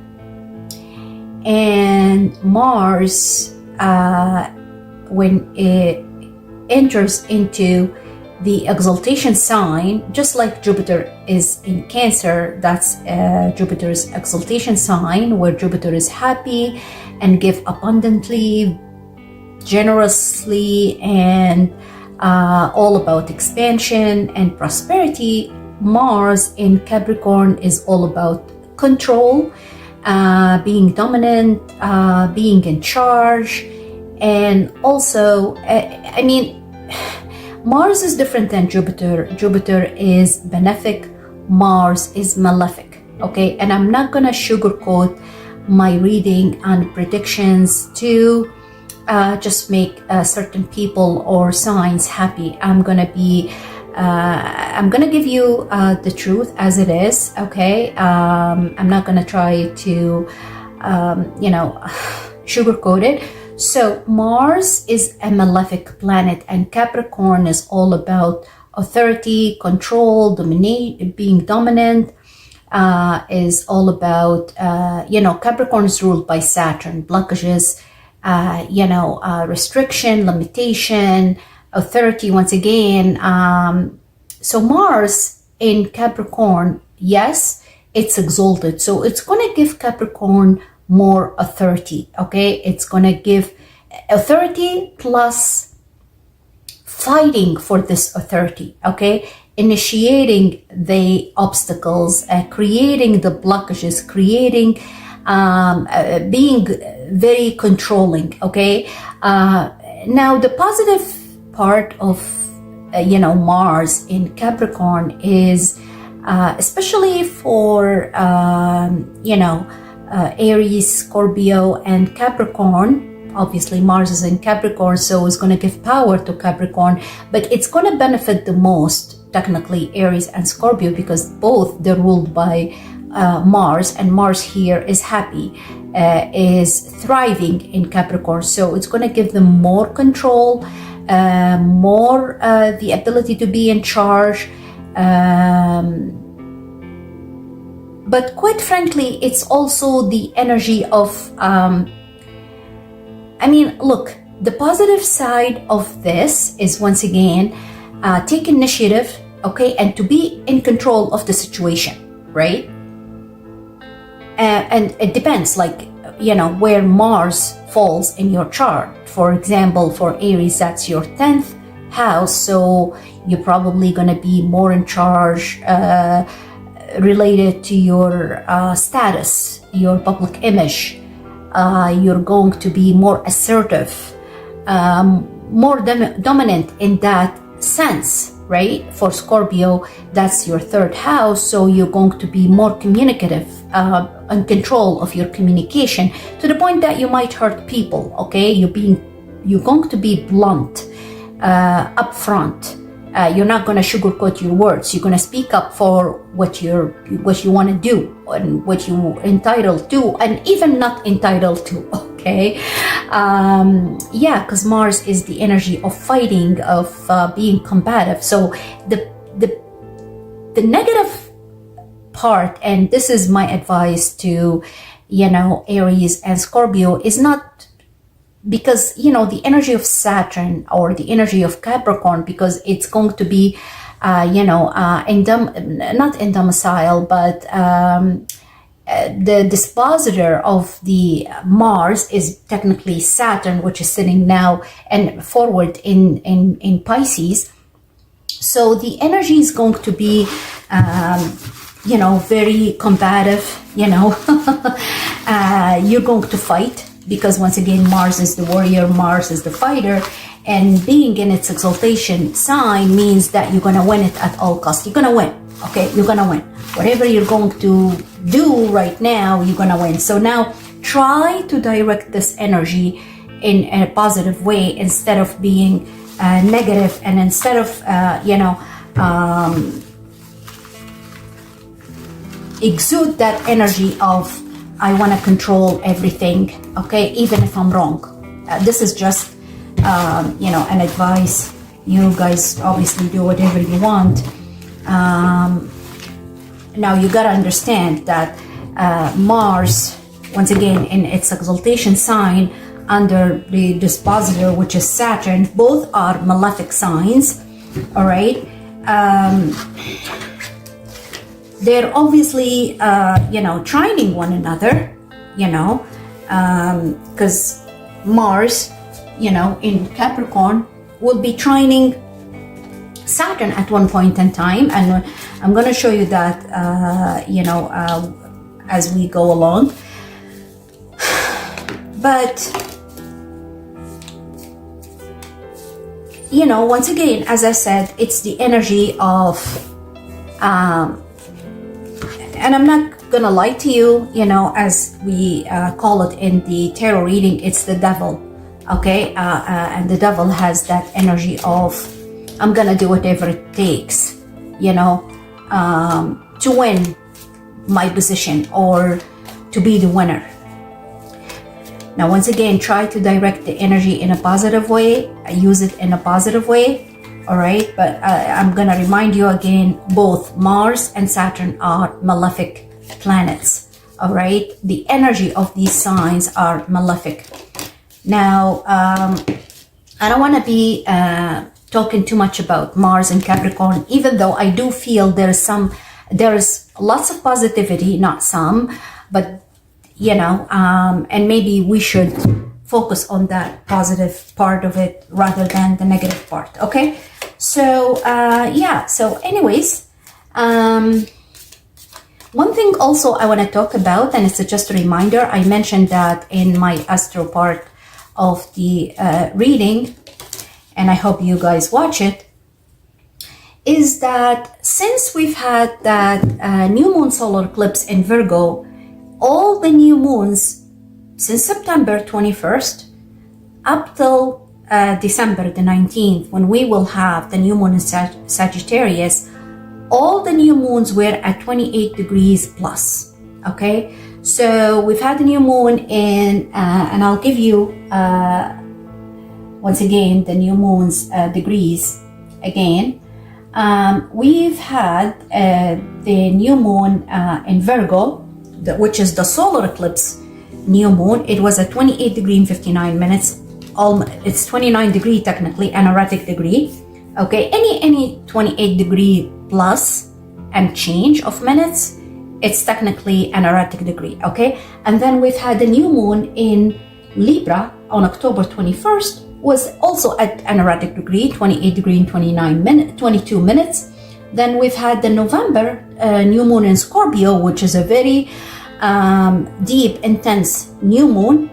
and Mars, when it enters into the exaltation sign, just like Jupiter is in Cancer, that's Jupiter's exaltation sign, where Jupiter is happy and give abundantly, generously, and all about expansion and prosperity. Mars in Capricorn is all about control, being dominant, being in charge, and also, I mean, Mars is different than Jupiter. Jupiter is benefic, Mars is malefic, okay? And I'm not gonna sugarcoat my reading and predictions to just make certain people or signs happy. I'm gonna give you the truth as it is, okay? I'm not gonna try to, sugarcoat it. So Mars is a malefic planet, and Capricorn is all about authority, control, being dominant, is all about, Capricorn is ruled by Saturn, blockages, restriction, limitation, authority once again. So Mars in Capricorn, yes, it's exalted. So it's going to give Capricorn more authority, okay? It's gonna give authority plus fighting for this authority, okay? Initiating the obstacles, creating the blockages, creating, being very controlling, okay? Now, the positive part of, Mars in Capricorn is, especially for, Aries, Scorpio, and Capricorn. Obviously, Mars is in Capricorn, so it's going to give power to Capricorn, but it's going to benefit the most, technically, Aries and Scorpio, because both they're ruled by Mars, and Mars here is happy, is thriving in Capricorn. So it's going to give them more control, more the ability to be in charge. But quite frankly, it's also the energy of, look, the positive side of this is, once again, take initiative, okay, and to be in control of the situation, right? and it depends, like, you know, where Mars falls in your chart. For example, for Aries, that's your 10th house, so you're probably going to be more in charge, related to your status, your public image. You're going to be more assertive, more dominant in that sense, right? For Scorpio, that's your 3rd house, so you're going to be more communicative, and control of your communication, to the point that you might hurt people. Okay, you're going to be blunt, upfront. You're not going to sugarcoat your words. You're going to speak up for what you want to do and what you're entitled to, and even not entitled to. Okay, yeah, because Mars is the energy of fighting, of being combative. So the negative part, and this is my advice to, you know, Aries and Scorpio, is not because, you know, the energy of Saturn or the energy of Capricorn, because it's going to be, you know, not in domicile, but the dispositor of the Mars is technically Saturn, which is sitting now and forward in Pisces. So the energy is going to be, you know, very combative, you know. You're going to fight, because once again, Mars is the warrior, Mars is the fighter, and being in its exaltation sign means that you're going to win it at all costs. You're going to win, okay? You're going to win. Whatever you're going to do right now, you're going to win. So now try to direct this energy in a positive way, instead of being negative, and instead of, you know, exude that energy of, I want to control everything, okay, even if I'm wrong. This is just, you know, an advice. You guys obviously do whatever you want. Now you got to understand that Mars, once again, in its exaltation sign under the dispositor, which is Saturn, both are malefic signs, all right? They're obviously, you know, trining one another, you know, because Mars, you know, in Capricorn will be trining Saturn at one point in time. And I'm going to show you that, you know, as we go along. But, you know, once again, as I said, it's the energy of, and I'm not gonna lie to you, you know, as we call it in the tarot reading, it's the devil, okay? And the devil has that energy of, I'm gonna do whatever it takes, you know, to win my position or to be the winner. Now, once again, try to direct the energy in a positive way, use it in a positive way. All right, but I'm gonna remind you again, both Mars and Saturn are malefic planets. All right, the energy of these signs are malefic. Now, I don't want to be talking too much about Mars and Capricorn, even though I do feel there's lots of positivity, not some, but you know, and maybe we should focus on that positive part of it rather than the negative part. Okay. So, yeah, so anyways, one thing also I want to talk about, and it's just a reminder, I mentioned that in my astro part of the reading, and I hope you guys watch it, is that since we've had that new moon solar eclipse in Virgo, all the new moons since September 21st up till December the 19th, when we will have the new moon in Sagittarius, all the new moons were at 28 degrees plus. Okay, so we've had the new moon in, and I'll give you once again the new moon's degrees again. We've had the new moon in Virgo, which is the solar eclipse new moon. It was at 28 degree and 59 minutes. It's 29 degree technically, an erratic degree. Okay, any 28 degree plus and change of minutes it's technically an erratic degree, okay? And then we've had the new moon in Libra on October 21st, was also at an erratic degree, 28 degree and 22 minutes. Then we've had the November new moon in Scorpio, which is a very deep, intense new moon.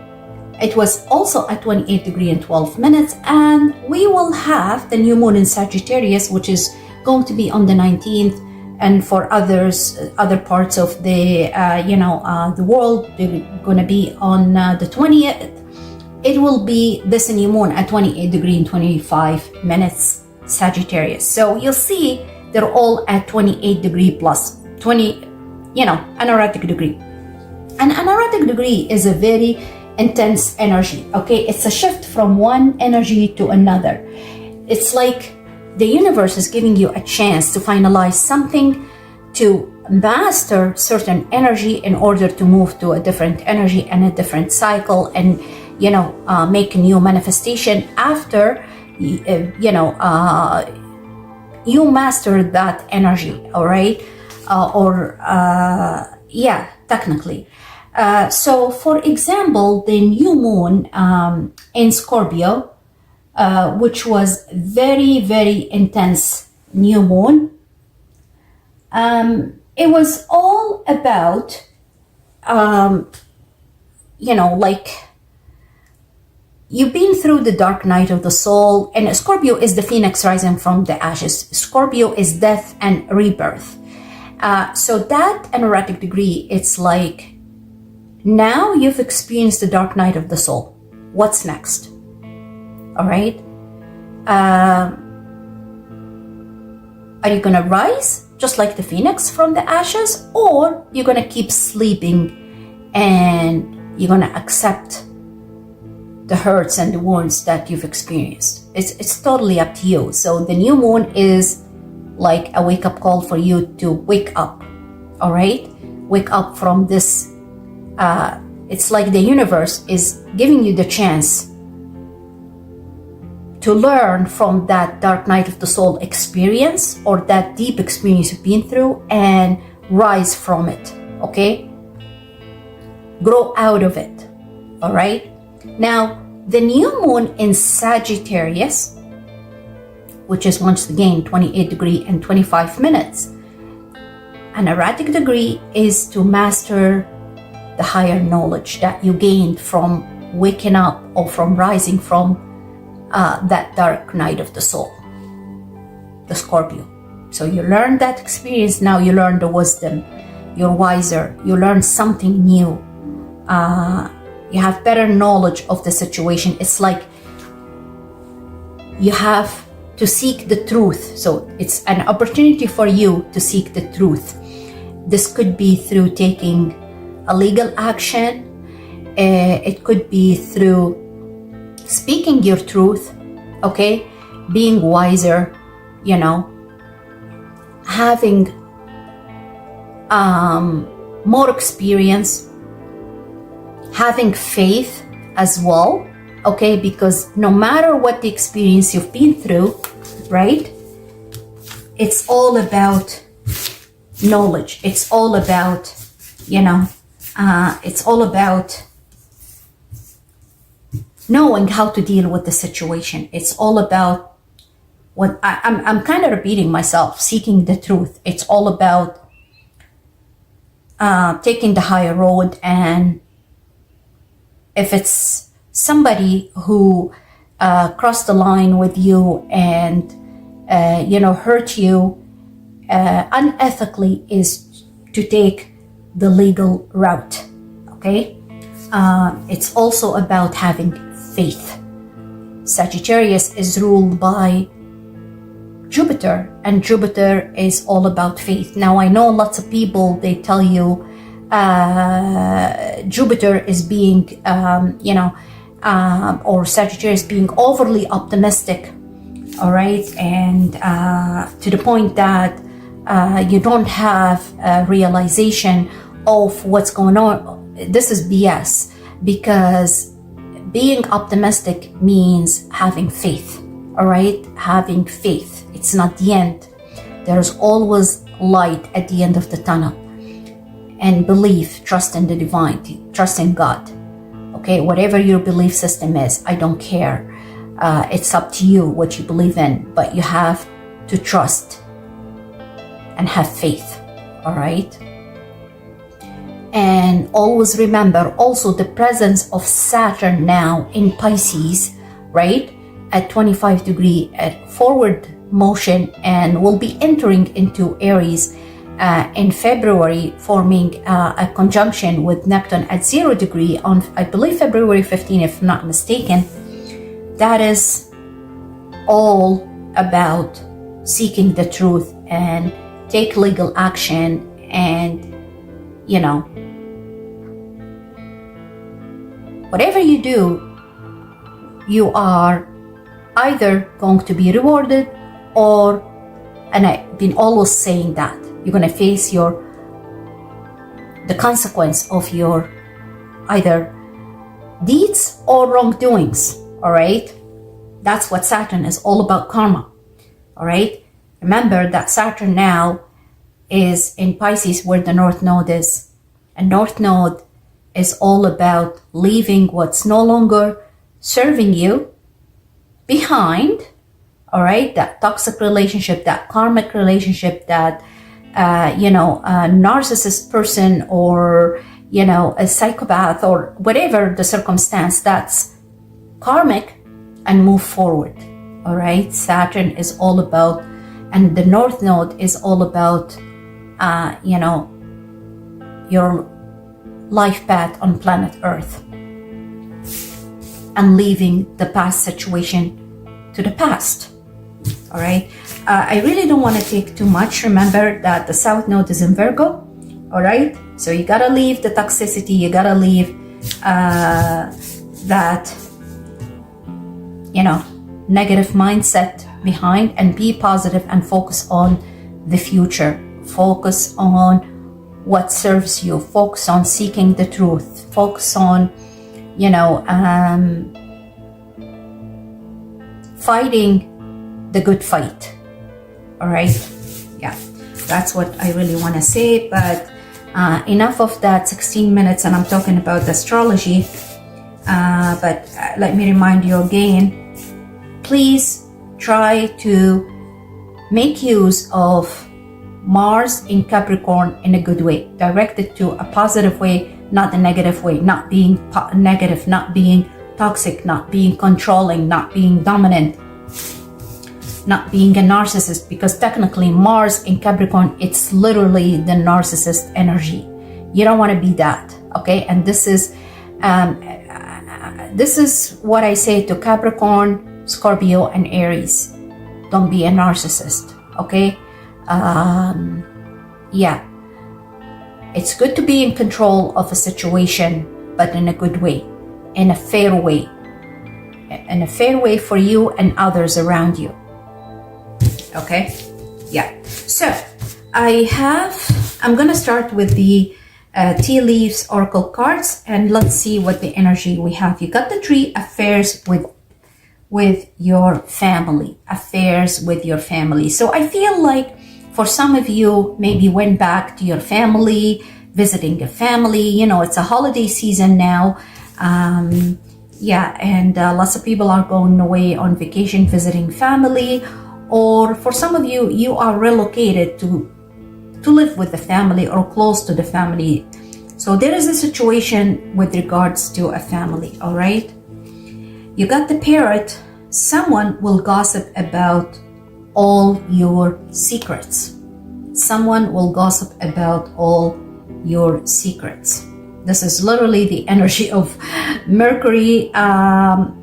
It was also at 28 degree and 12 minutes. And we will have the new moon in Sagittarius, which is going to be on the 19th. And for others, other parts of the, the world, they're going to be on the 20th. It will be this new moon at 28 degree and 25 minutes Sagittarius. So you'll see they're all at 28 degree plus 20, an erratic degree. And an erratic degree is a very intense energy, okay? It's a shift from one energy to another. It's like the universe is giving you a chance to finalize something, to master certain energy in order to move to a different energy and a different cycle, and make a new manifestation after you master that energy, all right? Technically. So for example, the new moon in Scorpio, which was very, very intense new moon, it was all about, you've been through the dark night of the soul, and Scorpio is the phoenix rising from the ashes. Scorpio is death and rebirth. So that erratic degree, it's like, now you've experienced the dark night of the soul. What's next? All right. Are you going to rise just like the phoenix from the ashes, or you're going to keep sleeping and you're going to accept the hurts and the wounds that you've experienced? It's totally up to you. So the new moon is like a wake-up call for you to wake up. All right. Wake up from this. It's like the universe is giving you the chance to learn from that dark night of the soul experience, or that deep experience you've been through, and rise from it, okay? Grow out of it, all right? Now, the new moon in Sagittarius, which is once again 28 degree and 25 minutes, an erratic degree is to master the higher knowledge that you gained from waking up or from rising from that dark night of the soul, the Scorpio. So you learned that experience, now you learn the wisdom, you're wiser, you learn something new, you have better knowledge of the situation. It's like you have to seek the truth. So it's an opportunity for you to seek the truth. This could be through taking a legal action. It could be through speaking your truth, okay? Being wiser, having more experience, having faith as well, okay? Because no matter what the experience you've been through, right? It's all about knowledge. It's all about, it's all about knowing how to deal with the situation. It's all about what I'm kind of repeating myself, seeking the truth. It's all about taking the higher road. And if it's somebody who crossed the line with you and hurt you unethically, is to take the legal route, okay? It's also about having faith. Sagittarius is ruled by Jupiter, and Jupiter is all about faith. Now, I know lots of people, they tell you Jupiter is being, or Sagittarius being overly optimistic, all right? And to the point that you don't have a realization of what's going on. This is BS, because being optimistic means having faith, all right? Having faith. It's not the end. There's always light at the end of the tunnel. and believe, trust in the divine, trust in God. Okay, whatever your belief system is, I don't care. It's up to you what you believe in, but you have to trust and have faith, all right? And always remember also the presence of Saturn now in Pisces, right? At 25 degree at forward motion, and will be entering into Aries in February, forming a conjunction with Neptune at 0 degree on, I believe, February 15, if I'm not mistaken. That is all about seeking the truth and take legal action, and you know, whatever you do, you are either going to be rewarded, or, and I've been always saying that, you're going to face the consequence of your either deeds or wrongdoings, all right? That's what Saturn is all about, karma, all right? Remember that Saturn now is in Pisces, where the North Node is. And North Node is all about leaving what's no longer serving you behind, all right? That toxic relationship, that karmic relationship, that a narcissist person, or a psychopath, or whatever the circumstance, that's karmic, and move forward, all right? Saturn is all about, and the North Node is all about your life path on planet Earth, and leaving the past situation to the past, all right? I really don't want to take too much. Remember that the South Node is in Virgo, all right? So you gotta leave the toxicity, you gotta leave that, negative mindset behind, and be positive and focus on the future. Focus on what serves you. Focus on seeking the truth. Focus on, fighting the good fight. All right? Yeah, that's what I really want to say. But enough of that 16 minutes, and I'm talking about astrology. But let me remind you again, please try to make use of Mars in Capricorn in a good way. Direct it to a positive way, not a negative way. Not being negative, not being toxic, not being controlling, not being dominant, not being a narcissist, because technically Mars in Capricorn, it's literally the narcissist energy. You don't want to be that, okay? And this is what I say to Capricorn, Scorpio, and Aries. Don't be a narcissist, okay? Yeah, it's good to be in control of a situation, but in a good way, in a fair way for you and others around you. Okay, yeah. So I'm gonna start with the tea leaves oracle cards, and let's see what the energy we have. You got the tree, affairs with your family, affairs with your family. So I feel like for some of you, maybe went back to your family, visiting your family. It's a holiday season now. Yeah, and lots of people are going away on vacation, visiting family. Or for some of you, you are relocated to live with the family or close to the family. So there is a situation with regards to a family, all right? You got the parrot. Someone will gossip about all your secrets. Someone will gossip about all your secrets. This is literally the energy of Mercury, and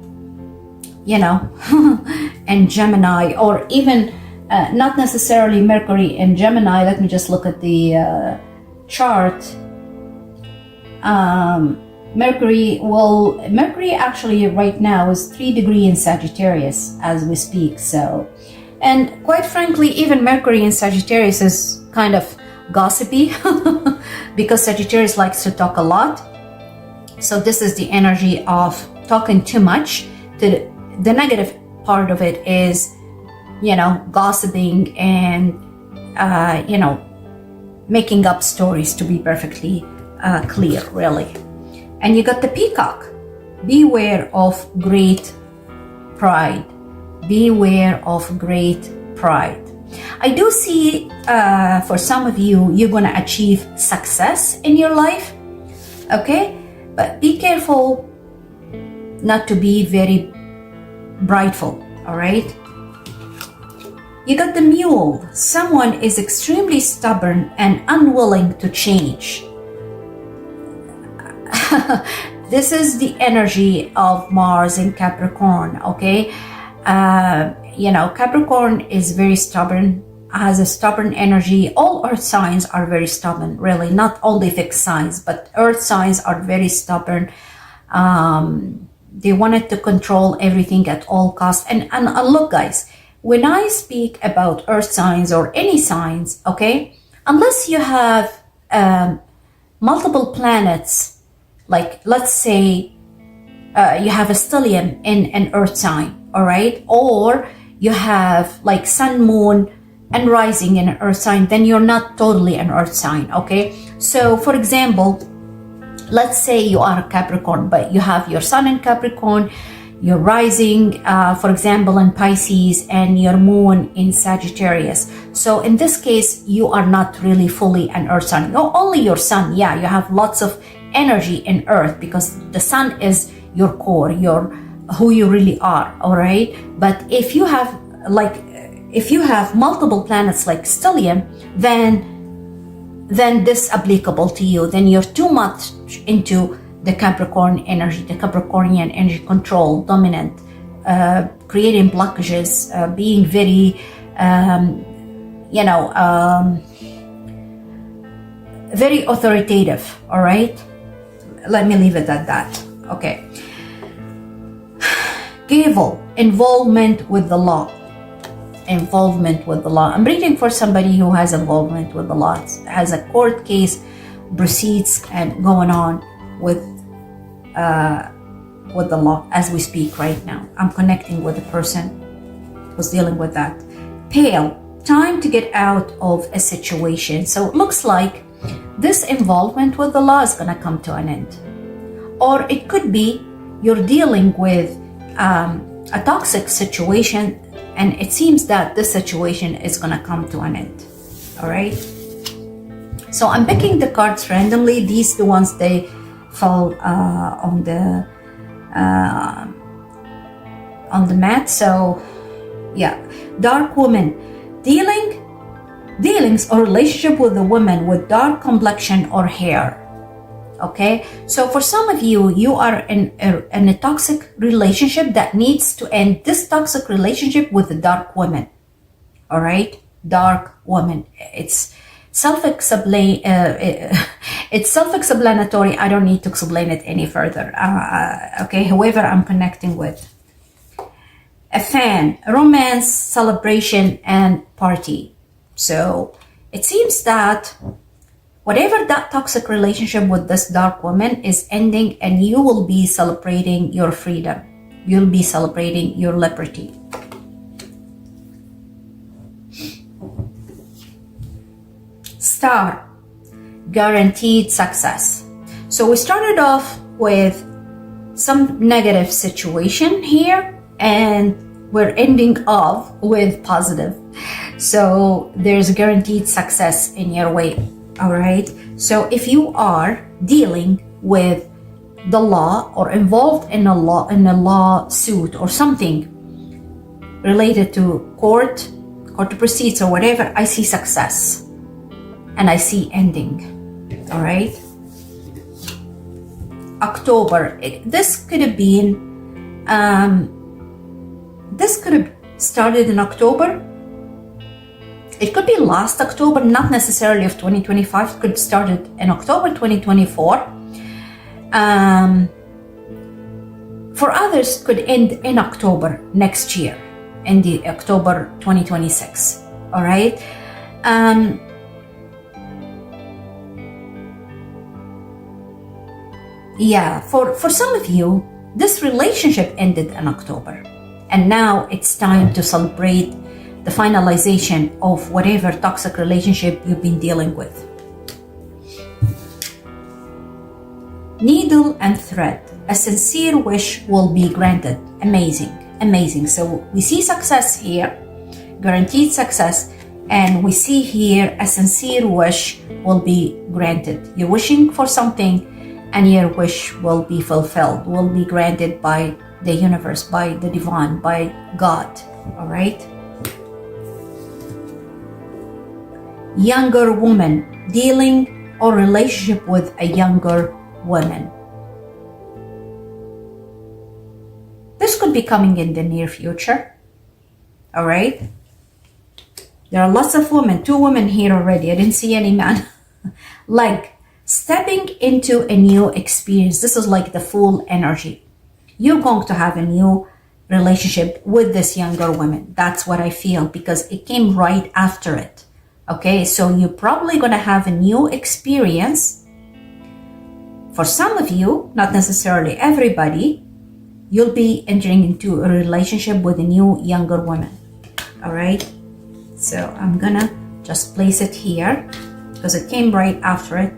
Gemini, or even not necessarily Mercury and Gemini. Let me just look at the chart. Mercury actually right now is 3 degrees in Sagittarius as we speak. So, and quite frankly, even Mercury in Sagittarius is kind of gossipy because Sagittarius likes to talk a lot. So this is the energy of talking too much. The negative part of it is, gossiping and, making up stories, to be perfectly clear, really. And you got the peacock. Beware of great pride. Beware of great pride. I do see for some of you, you're going to achieve success in your life, okay? But be careful not to be very prideful, all right? You got the mule. Someone is extremely stubborn and unwilling to change. This is the energy of Mars in Capricorn, okay? Capricorn is very stubborn, has a stubborn energy. All earth signs are very stubborn, really, not only fixed signs, but earth signs are very stubborn. They wanted to control everything at all costs. And look, guys, when I speak about earth signs or any signs, okay, unless you have multiple planets, like let's say you have a stellium in an earth sign, all right, or you have like sun, moon, and rising in an earth sign, then you're not totally an earth sign, okay? So for example, let's say you are a Capricorn, but you have your sun in Capricorn, your rising, for example, in Pisces, and your moon in Sagittarius. So in this case, you are not really fully an earth sign. No, only your sun, yeah, you have lots of energy in earth because the sun is your core, your who you really are, all right? But if you have multiple planets like stellium, then this applicable to you. Then you're too much into the Capricorn energy, the Capricornian energy, control, dominant, creating blockages, being very, very authoritative, all right? Let me leave it at that, okay? Gavel, involvement with the law. Involvement with the law. I'm reading for somebody who has involvement with the law, has a court case, proceeds, and going on with the law as we speak right now. I'm connecting with the person who's dealing with that. Pale, time to get out of a situation. So it looks like this involvement with the law is going to come to an end. Or it could be you're dealing with a toxic situation, and it seems that this situation is going to come to an end. All right. So I'm picking the cards randomly. These the ones they fall on the mat. So yeah, dark woman, dealings or relationship with a woman with dark complexion or hair. Okay, so for some of you, you are in a toxic relationship that needs to end. This toxic relationship with a dark woman. All right, dark woman. It's self-explanatory. I don't need to explain it any further. Okay, whoever I'm connecting with. A fan, romance, celebration, and party. So it seems that whatever that toxic relationship with this dark woman is ending, and you will be celebrating your freedom. You'll be celebrating your liberty. Star, guaranteed success. So we started off with some negative situation here, and we're ending off with positive. So there's guaranteed success in your way. All right. So if you are dealing with the law or involved in a lawsuit or something related to court proceeds or whatever, I see success and I see ending. All right. October. This could have been. This could have started in October. It could be last October, not necessarily of 2025. It could start in October 2024. For others, could end in October next year, in the October 2026. All right. Yeah, for some of you, this relationship ended in October, and now it's time to celebrate the finalization of whatever toxic relationship you've been dealing with. Needle and thread. A sincere wish will be granted. Amazing, amazing. So we see success here, guaranteed success, and we see here a sincere wish will be granted. You're wishing for something and your wish will be fulfilled, will be granted by the universe, by the divine, by God. All right? Younger woman, dealing or relationship with a younger woman. This could be coming in the near future. All right? There are lots of women, 2 women here already. I didn't see any man. Like stepping into a new experience. This is like the Fool energy. You're going to have a new relationship with this younger woman. That's what I feel, because it came right after it. Okay, so you're probably going to have a new experience. For some of you, not necessarily everybody, you'll be entering into a relationship with a new younger woman. All right, so I'm gonna just place it here because it came right after it.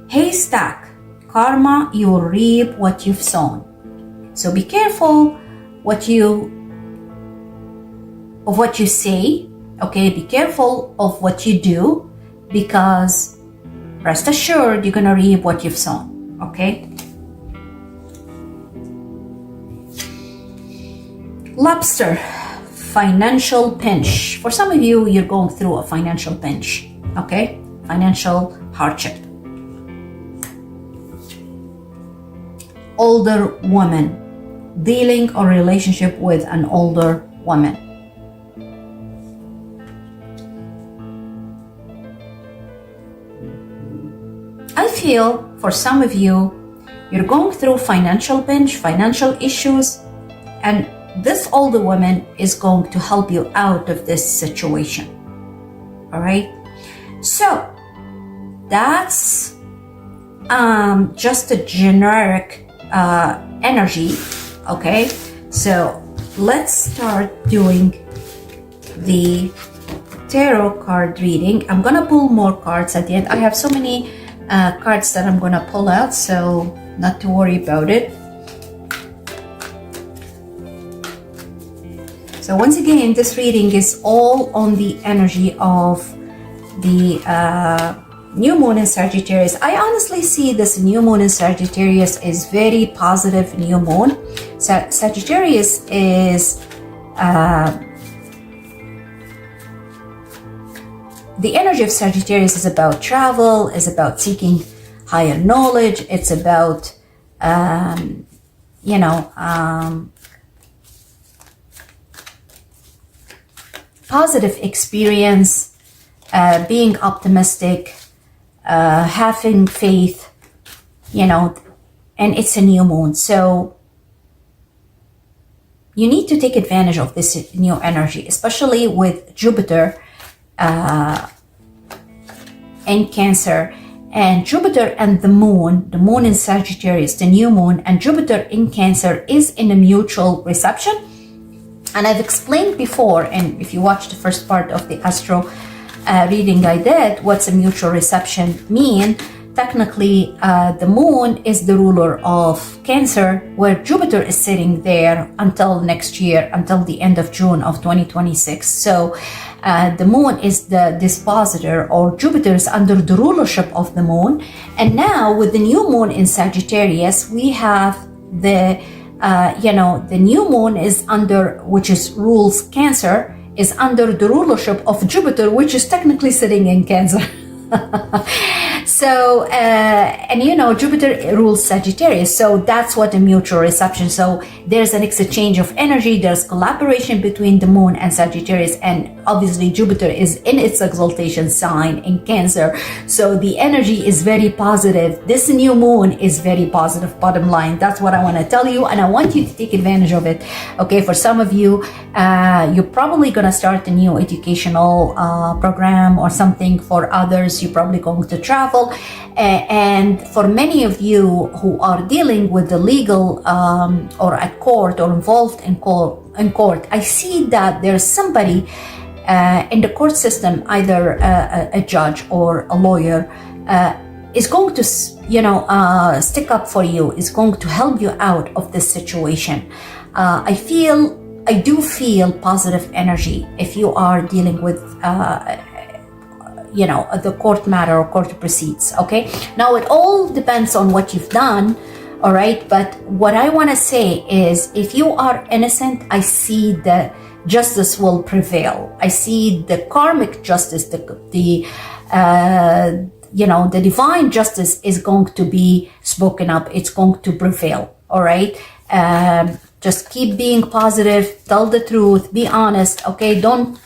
Haystack, karma, you will reap what you've sown. So be careful of what you say. Okay, be careful of what you do, because rest assured you're gonna reap what you've sown. Okay. Lobster, financial pinch. For some of you, you're going through a financial pinch. Okay, financial hardship. Older woman, dealing or relationship with an older woman. I feel for some of you, you're going through financial pinch, financial issues, and this older woman is going to help you out of this situation. All right? So that's just a generic energy. Okay? So let's start doing the tarot card reading. I'm gonna pull more cards at the end. I have so many cards that I'm gonna pull out, so not to worry about it. So once again, this reading is all on the energy of the new moon in Sagittarius. I honestly see this new moon in Sagittarius is very positive new moon. Sagittarius is the energy of Sagittarius is about travel, is about seeking higher knowledge. It's about, positive experience, being optimistic, having faith, and it's a new moon. So you need to take advantage of this new energy, especially with Jupiter in Cancer, and Jupiter and the moon in Sagittarius, the new moon, and Jupiter in Cancer is in a mutual reception. And I've explained before, and if you watched the first part of the astro reading I did, what's a mutual reception mean? Technically, the moon is the ruler of Cancer, where Jupiter is sitting there until next year, until the end of June of 2026. So the moon is the dispositor, or Jupiter is under the rulership of the moon. And now with the new moon in Sagittarius, we have the new moon is under, which is rules Cancer, is under the rulership of Jupiter, which is technically sitting in Cancer. So, Jupiter rules Sagittarius. So that's what a mutual reception. So there's an exchange of energy. There's collaboration between the moon and Sagittarius. And obviously Jupiter is in its exaltation sign in Cancer. So the energy is very positive. This new moon is very positive, bottom line. That's what I want to tell you. And I want you to take advantage of it. Okay, for some of you, you're probably going to start a new educational program or something. For others, you're probably going to travel. And for many of you who are dealing with the legal or at court or involved in court, I see that there's somebody in the court system, either a judge or a lawyer, is going to, stick up for you, is going to help you out of this situation. I do feel positive energy if you are dealing with, the court matter or court proceeds, okay? Now, it all depends on what you've done, all right? But what I want to say is, if you are innocent, I see the justice will prevail. I see the karmic justice, the divine justice is going to be spoken up. It's going to prevail, all right? Just keep being positive, tell the truth, be honest, okay? Don't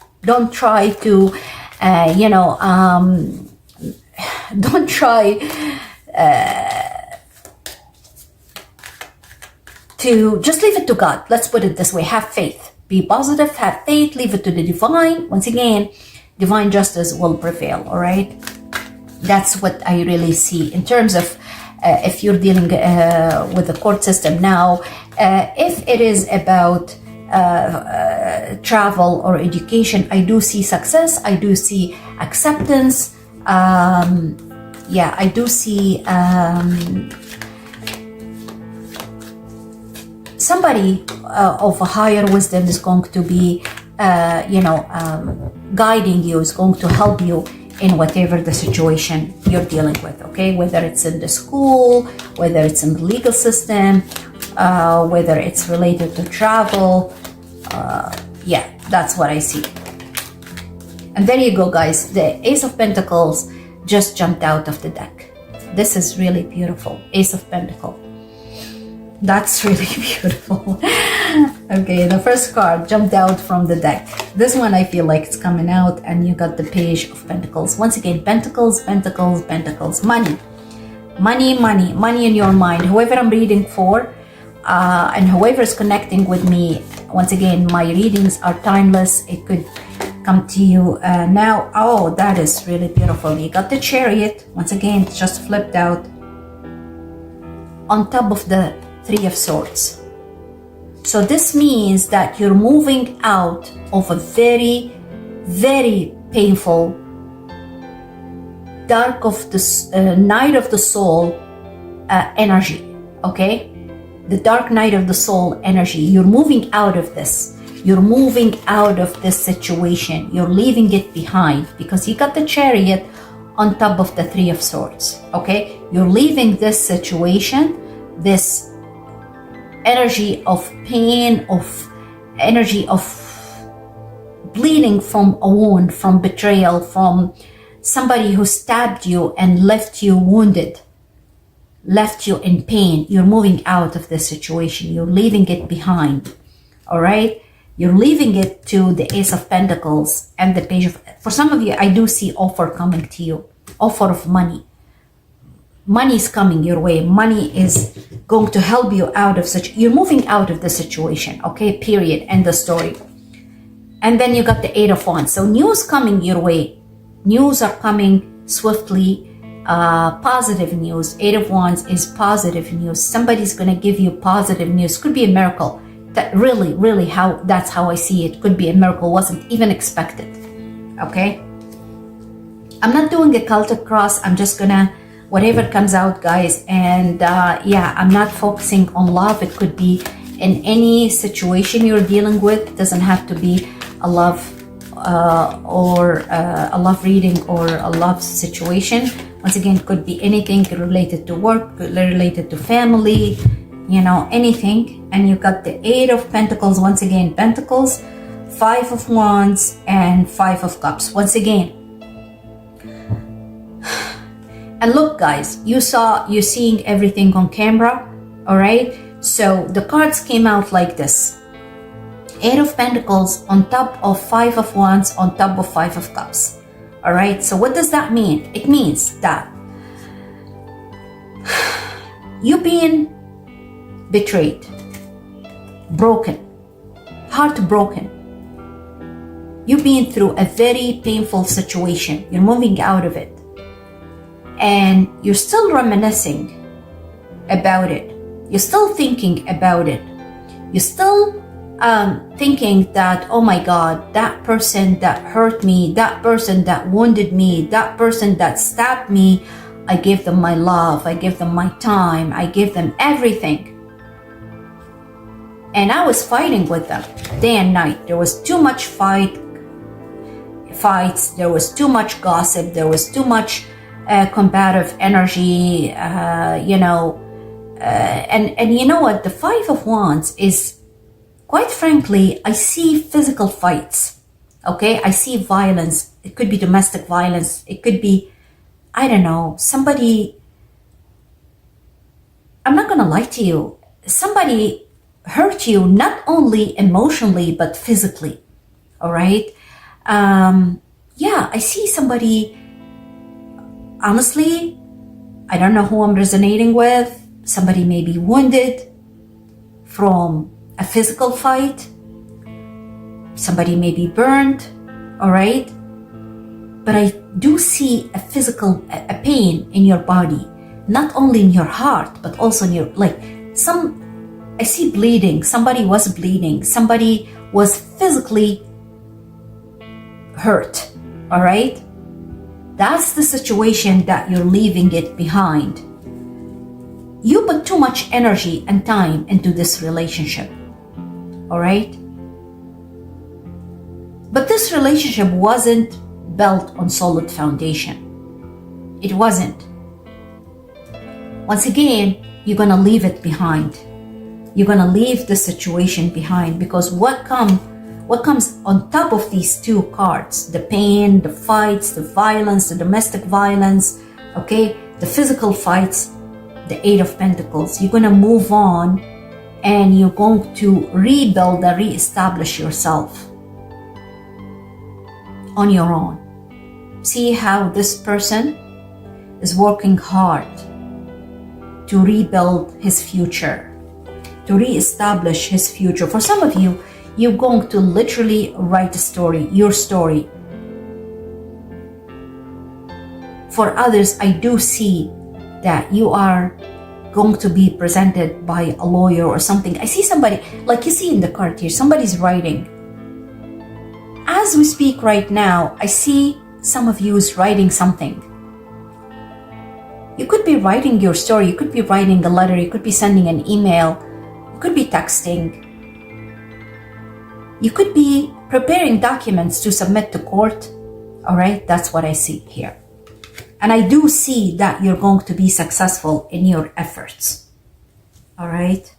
try to, don't try to, just leave it to God. Let's put it this way, have faith. Be positive, have faith, leave it to the divine. Once again, divine justice will prevail, all right? That's what I really see in terms of if you're dealing with the court system now. If it is about travel or education, I do see success. I do see acceptance. I do see somebody of a higher wisdom is going to be, guiding you, is going to help you in whatever the situation you're dealing with, okay? Whether it's in the school, whether it's in the legal system, whether it's related to travel. That's what I see. And there you go, guys. The Ace of Pentacles just jumped out of the deck. This is really beautiful. Ace of Pentacles. That's really beautiful. Okay, the first card jumped out from the deck. This one, I feel like it's coming out, and you got the Page of Pentacles. Once again, Pentacles, Pentacles, Pentacles. Money. Money, money, money in your mind. Whoever I'm reading for, and whoever is connecting with me, once again, my readings are timeless. It could come to you now. Oh, that is really beautiful. You got the Chariot. Once again, it's just flipped out on top of the Three of Swords. So this means that you're moving out of a very, very painful dark of the night of the soul energy, okay? The dark night of the soul energy. You're moving out of this. You're moving out of this situation. You're leaving it behind because you got the Chariot on top of the Three of Swords, okay? You're leaving this situation, this energy of pain, of energy of bleeding from a wound, from betrayal, from somebody who stabbed you and left you wounded, left you in pain. You're moving out of this situation. You're leaving it behind, all right? You're leaving it to the Ace of Pentacles and the Page of... For some of you, I do see offer coming to you, offer of money. Money is coming your way. Money is going to help you out of such... You're moving out of the situation, okay? Period. End the story. And then you got the Eight of Wands. So news coming your way. News are coming swiftly. Positive news. Eight of Wands is positive news. Somebody's going to give you positive news. Could be a miracle. That really, that's how I see it. Could be a miracle. Wasn't even expected. Okay? I'm not doing a Celtic cross. I'm just going to... Whatever comes out, guys. And I'm not focusing on love. It could be in any situation you're dealing with. It doesn't have to be a love or a love reading or a love situation. Once again, it could be anything related to work, related to family, anything. And you got the Eight of Pentacles. Once again, Pentacles, Five of Wands, and Five of Cups. Once again. And look, guys, you're seeing everything on camera, all right? So the cards came out like this. Eight of Pentacles on top of Five of Wands on top of Five of Cups, all right? So what does that mean? It means that you're being betrayed, broken, heartbroken. You've been through a very painful situation. You're moving out of it. And you're still reminiscing about it. You're still thinking about it. You're still thinking that, oh my God, that person that hurt me, that person that wounded me, that person that stabbed me, I give them my love, I give them my time, I give them everything. And I was fighting with them day and night. There was too much fights, there was too much gossip, there was too much combative energy, and you know what, the Five of Wands is, quite frankly, I see physical fights. Okay, I see violence. It could be domestic violence, it could be, I don't know, somebody, I'm not gonna lie to you, somebody hurt you not only emotionally but physically. All right. Yeah, I see somebody, honestly, I don't know who I'm resonating with. Somebody may be wounded from a physical fight. Somebody may be burned. All right. But I do see a physical a pain in your body, not only in your heart, but also in your, like, I see bleeding. Somebody was bleeding. Somebody was physically hurt. All right? That's the situation that you're leaving it behind. You put too much energy and time into this relationship. All right? But this relationship wasn't built on solid foundation. It wasn't. Once again, you're going to leave it behind. You're going to leave the situation behind, because what comes on top of these two cards, the pain, the fights, the violence, the domestic violence, okay, the physical fights, the Eight of Pentacles, you're going to move on and you're going to rebuild and reestablish yourself on your own. See how this person is working hard to rebuild his future, to reestablish his future. For some of you, you're going to literally write a story, your story. For others, I do see that you are going to be presented by a lawyer or something. I see somebody, like you see in the card here, somebody's writing. As we speak right now, I see some of you is writing something. You could be writing your story, you could be writing a letter, you could be sending an email, you could be texting. You could be preparing documents to submit to court. All right, that's what I see here. And I do see that you're going to be successful in your efforts. All right.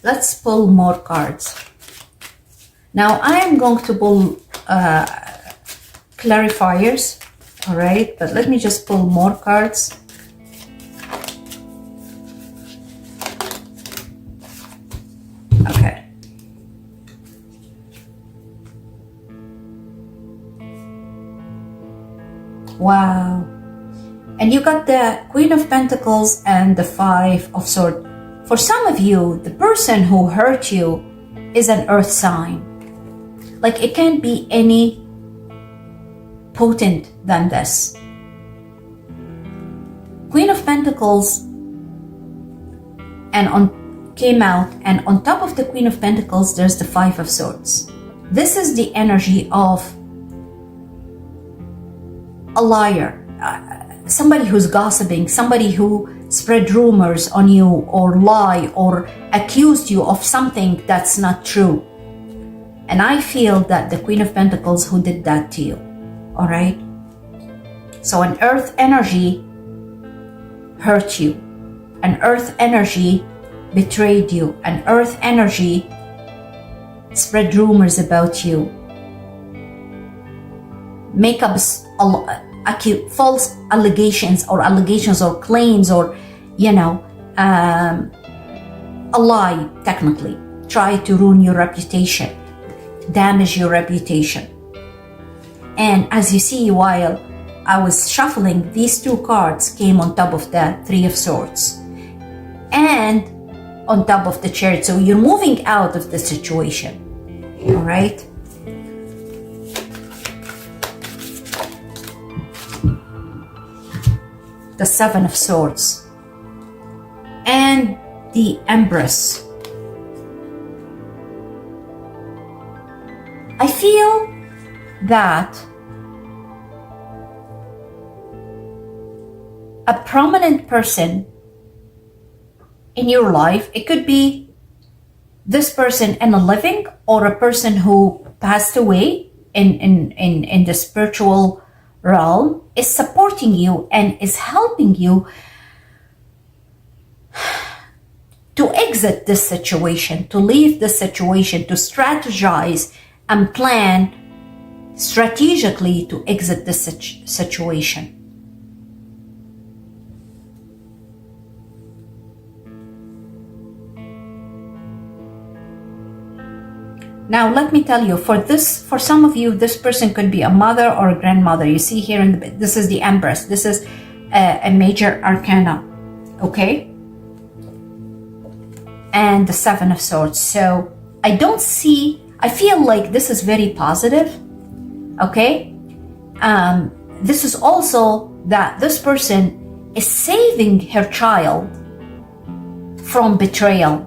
Let's pull more cards. Now I am going to pull clarifiers. All right, but let me just pull more cards. Okay. Wow. And you got the Queen of Pentacles and the Five of Swords. For some of you, the person who hurt you is an earth sign. Like, it can't be any potent than this. Queen of Pentacles came out, and on top of the Queen of Pentacles, there's the Five of Swords. This is the energy of a liar, somebody who's gossiping, somebody who spread rumors on you or lie or accused you of something that's not true. And I feel that the Queen of Pentacles who did that to you. All right? So an earth energy hurt you. An earth energy betrayed you. An earth energy spread rumors about you. Make up false allegations or claims, or, you know, a lie, technically. Try to ruin your reputation, damage your reputation. And as you see, while I was shuffling, these two cards came on top of the Three of Swords and on top of the Chariot. So you're moving out of the situation. All right? The Seven of Swords and the Empress. I feel that a prominent person in your life, it could be this person in a living or a person who passed away in the spiritual realm, is supporting you and is helping you to exit this situation, to leave this situation, to strategize and plan strategically to exit this situation. Now, let me tell you, for some of you, this person could be a mother or a grandmother. You see here, this is the Empress. This is a major arcana, okay? And the Seven of Swords. So I feel like this is very positive, okay? This is also that this person is saving her child from betrayal,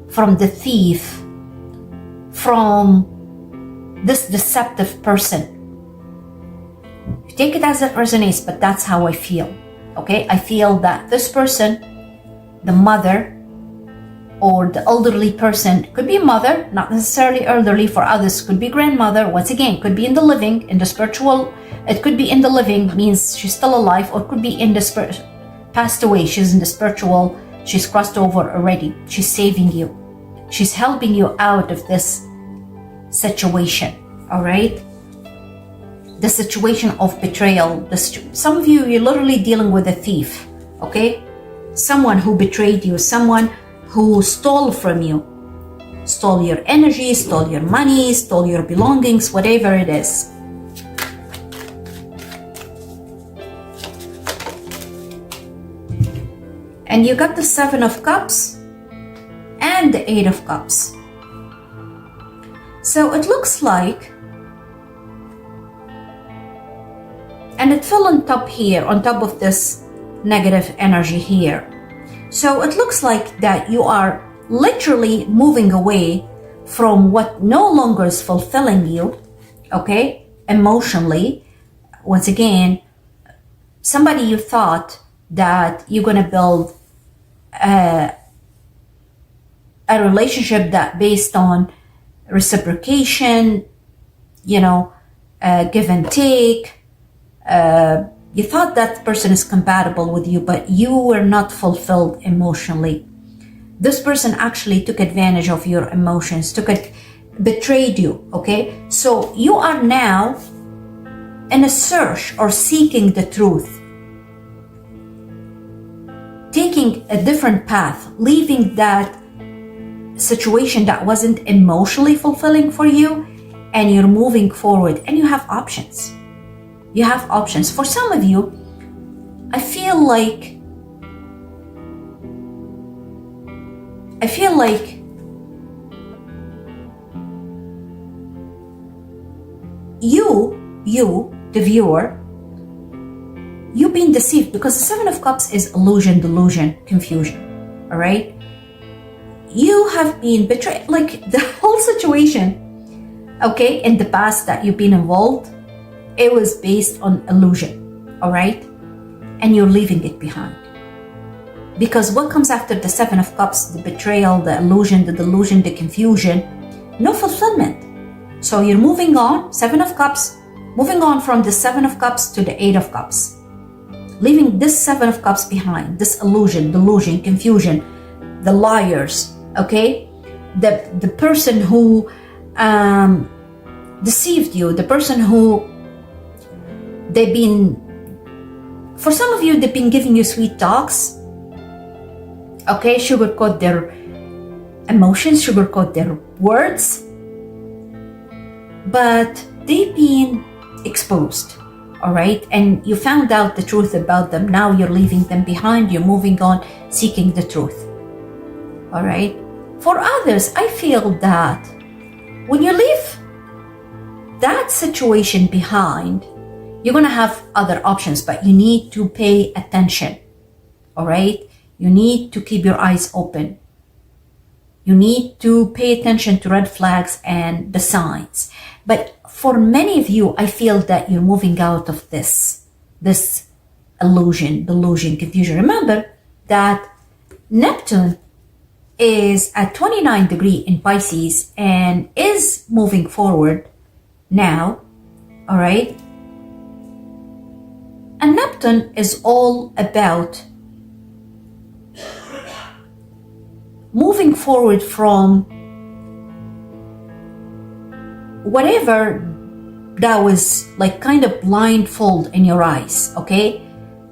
from the thief, from this deceptive person. You take it as it resonates, but that's how I feel, okay? I feel that this person, the mother or the elderly person, could be mother, not necessarily elderly. For others, could be grandmother. Once again, could be in the living, in the spiritual. It could be in the living, means she's still alive, or could be in the passed away. She's in the spiritual. She's crossed over already. She's saving you. She's helping you out of this situation, all right? The situation of betrayal. Some of you, you're literally dealing with a thief, okay? Someone who betrayed you, someone who stole from you, stole your energy, stole your money, stole your belongings, whatever it is. And you got the Seven of Cups and the Eight of Cups. So it looks like, and it fell on top here, on top of this negative energy here. So it looks like that you are literally moving away from what no longer is fulfilling you, okay, emotionally. Once again, somebody you thought that you're going to build a relationship that based on reciprocation, give and take. You thought that person is compatible with you, but you were not fulfilled emotionally. This person actually took advantage of your emotions, betrayed you, okay? So you are now in a search or seeking the truth, taking a different path, leaving that situation that wasn't emotionally fulfilling for you, and you're moving forward, and you have options. You have options. For some of you, I feel like you, the viewer, you've been deceived, because the Seven of Cups is illusion, delusion, confusion, all right? You have been betrayed, like the whole situation, okay, in the past that you've been involved, it was based on illusion, all right? And you're leaving it behind. Because what comes after the Seven of Cups, the betrayal, the illusion, the delusion, the confusion, no fulfillment. So you're moving on, Seven of Cups, moving on from the Seven of Cups to the Eight of Cups. Leaving this Seven of Cups behind, this illusion, delusion, confusion, the liars, okay? The person who deceived you, the person who for some of you, they've been giving you sweet talks, okay? Sugarcoat their emotions, sugarcoat their words, but they've been exposed, all right? And you found out the truth about them. Now you're leaving them behind, you're moving on, seeking the truth, all right? For others, I feel that when you leave that situation behind, you're going to have other options, but you need to pay attention, all right? You need to keep your eyes open. You need to pay attention to red flags and the signs. But for many of you, I feel that you're moving out of this illusion, delusion, confusion. Remember that Neptune is at 29 degree in Pisces and is moving forward now, all right? And Neptune is all about moving forward from whatever that was like kind of blindfold in your eyes, okay?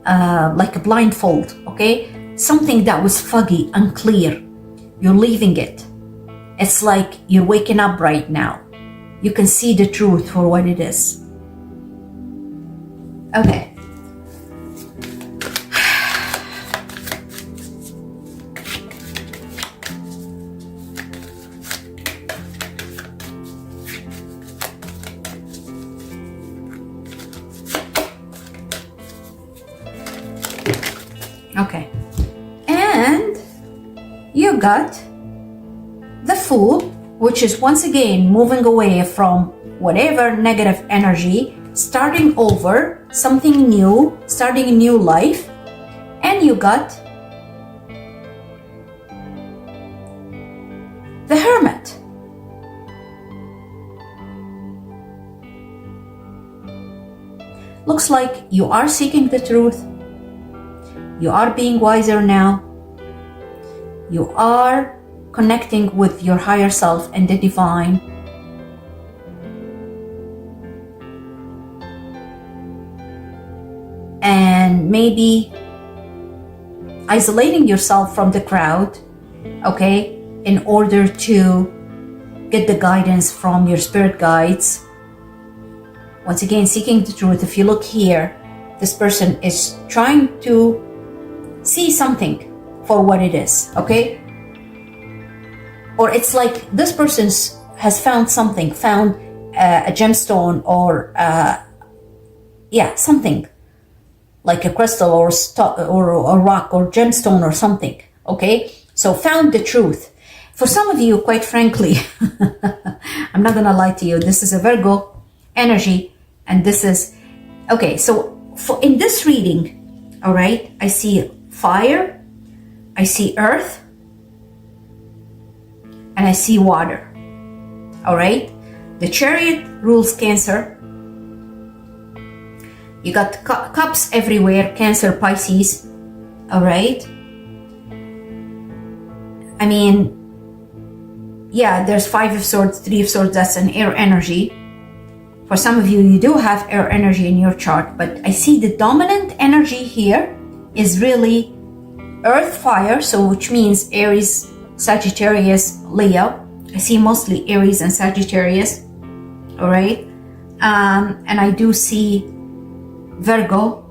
Like a blindfold, okay? Something that was foggy, unclear. You're leaving it. It's like you're waking up right now. You can see the truth for what it is. Okay. Okay. And you got the Fool, which is once again moving away from whatever negative energy, starting over, something new, starting a new life. And you got the Hermit. Looks like you are seeking the truth. You are being wiser now. You are connecting with your higher self and the divine. And maybe isolating yourself from the crowd, okay, in order to get the guidance from your spirit guides. Once again, seeking the truth. If you look here, this person is trying to see something for what it is, okay? Or it's like this person has found something, found a gemstone or something like a crystal or a rock or gemstone or something, okay? So found the truth. For some of you, quite frankly, I'm not gonna lie to you, this is a Virgo energy, and this is, okay, so in this reading, all right, I see fire, I see earth, and I see water, all right? The Chariot rules Cancer. You got cups everywhere, Cancer, Pisces, all right? I mean, yeah, there's Five of Swords, Three of Swords, that's an air energy. For some of you, you do have air energy in your chart, but I see the dominant energy here is really earth, fire, so which means Aries, Sagittarius, Leo. I see mostly Aries and Sagittarius, all right? And I do see Virgo,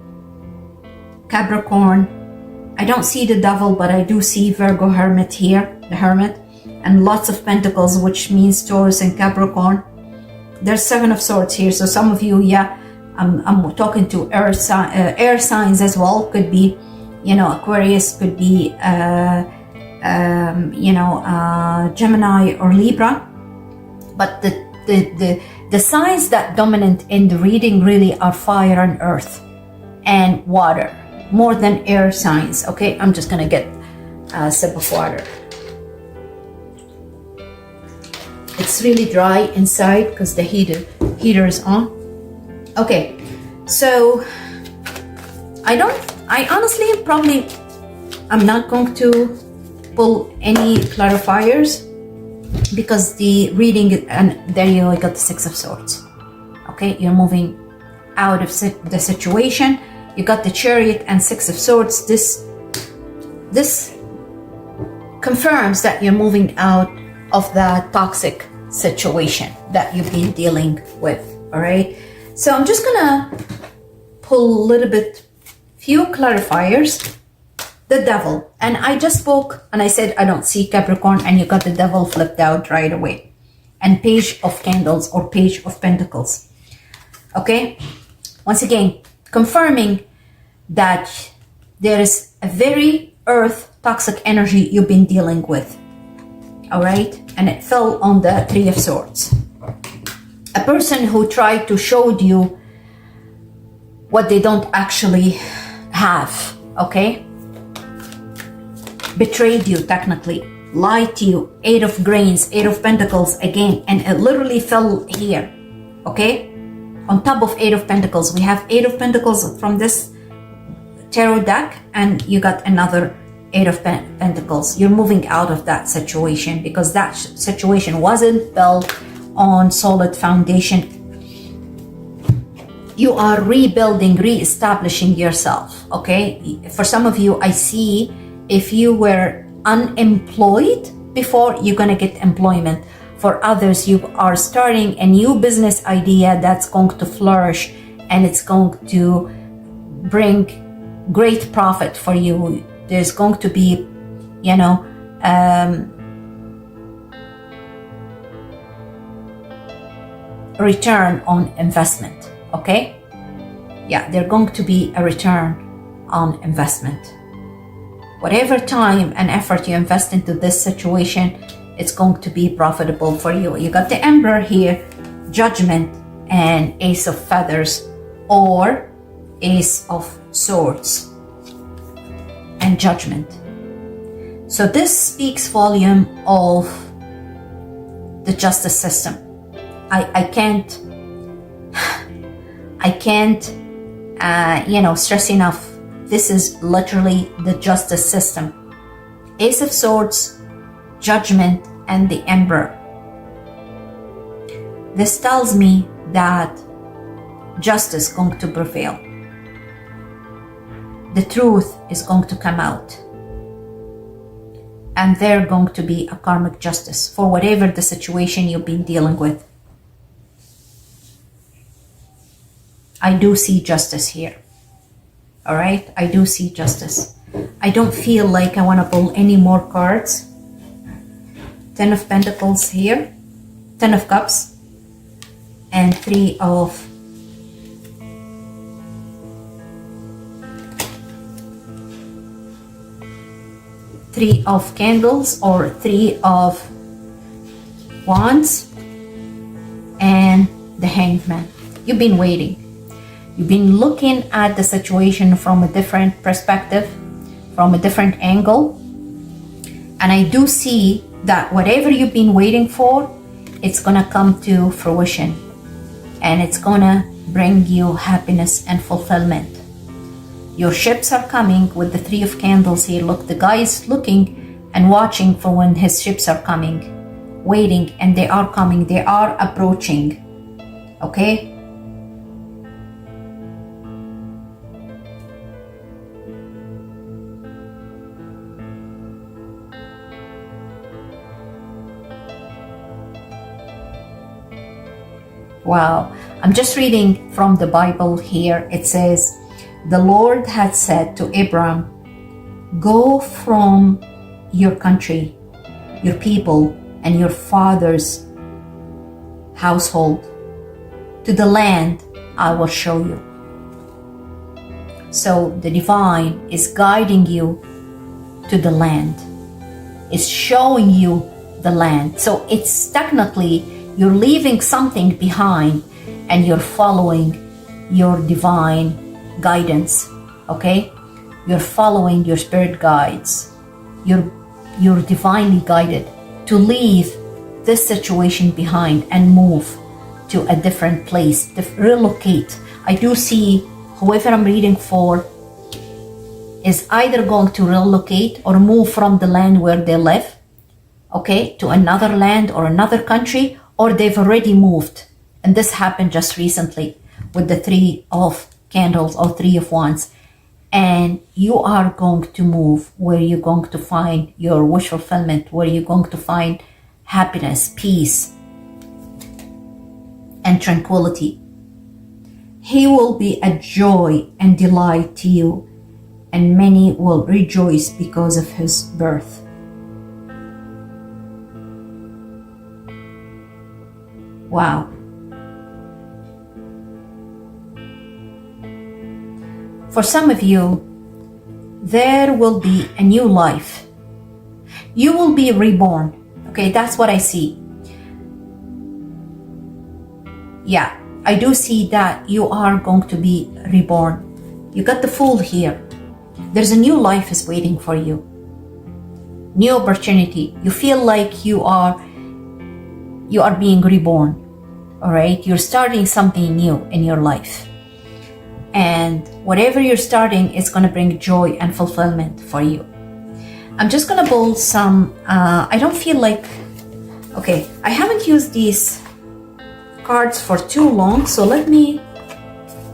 Capricorn. I don't see the Devil, but I do see Virgo Hermit here, the Hermit, and lots of Pentacles, which means Taurus and Capricorn. There's Seven of Swords here, so some of you, yeah, I'm talking to air signs as well. Could be, you know, Aquarius, could be, Gemini or Libra. But the signs that dominant in the reading really are fire and earth and water, more than air signs. Okay, I'm just gonna get a sip of water. It's really dry inside because the heater is on. Okay, so I honestly I'm not going to pull any clarifiers because the reading, and there you go, I got the Six of Swords. Okay, you're moving out of the situation. You got the Chariot and Six of Swords. This confirms that you're moving out of that toxic situation that you've been dealing with, all right? So I'm just gonna pull a little bit, few clarifiers. The Devil, and I just spoke and I said I don't see Capricorn, and you got the Devil flipped out right away, and Page of Candles or Page of Pentacles. Okay, once again confirming that there is a very earth toxic energy you've been dealing with. all right? And it fell on the Three of Swords. A person who tried to show you what they don't actually have, okay? Betrayed you, technically. Lied to you. Eight of Grains, Eight of Pentacles again, and it literally fell here, okay? On top of Eight of Pentacles, we have Eight of Pentacles from this tarot deck, and you got another Eight of Pentacles. You're moving out of that situation because that situation wasn't built on solid foundation. You are rebuilding, re-establishing yourself, okay? For some of you, I see if you were unemployed before, you're gonna get employment. For others, you are starting a new business idea that's going to flourish and it's going to bring great profit for you. There's going to be, you know, return on investment, okay? Yeah, there's going to be a return on investment. Whatever time and effort you invest into this situation, it's going to be profitable for you. You got the Emperor here, Judgment, and Ace of Feathers, or Ace of Swords and Judgment. So this speaks volume of the justice system. I can't stress enough. This is literally the justice system. Ace of Swords, Judgment, and the Emperor. This tells me that justice is going to prevail. The truth is going to come out. And there's going to be a karmic justice for whatever the situation you've been dealing with. I do see justice here. All right, I do see justice. I don't feel like I want to pull any more cards. Ten of Pentacles here, Ten of Cups, and Three of Candles, or Three of Wands, and the Hanged Man. You've been waiting. You've been looking at the situation from a different perspective, from a different angle. And I do see that whatever you've been waiting for, it's gonna come to fruition. And it's gonna bring you happiness and fulfillment. Your ships are coming with the Three of Candles here. Look, the guy is looking and watching for when his ships are coming, waiting, and they are coming, they are approaching, okay? Wow, I'm just reading from the Bible here. It says, the Lord had said to Abraham, go from your country, your people, and your father's household to the land I will show you. So the divine is guiding you to the land, is showing you the land. So it's technically you're leaving something behind and you're following your divine guidance, okay? You're following your spirit guides. You're divinely guided to leave this situation behind and move to a different place, to relocate. I do see whoever I'm reading for is either going to relocate or move from the land where they live, okay, to another land or another country, or they've already moved. And this happened just recently with the Three of Candles or Three of Wands. And you are going to move where you're going to find your wish fulfillment, where you're going to find happiness, peace, and tranquility. He will be a joy and delight to you, and many will rejoice because of his birth. Wow. For some of you, there will be a new life. You will be reborn. Okay, that's what I see. Yeah, I do see that you are going to be reborn. You got the Fool here. There's a new life is waiting for you. New opportunity. You feel like you are being reborn. All right, you're starting something new in your life. And whatever you're starting is going to bring joy and fulfillment for you. I'm just going to pull some, I don't feel like, okay, I haven't used these cards for too long, so let me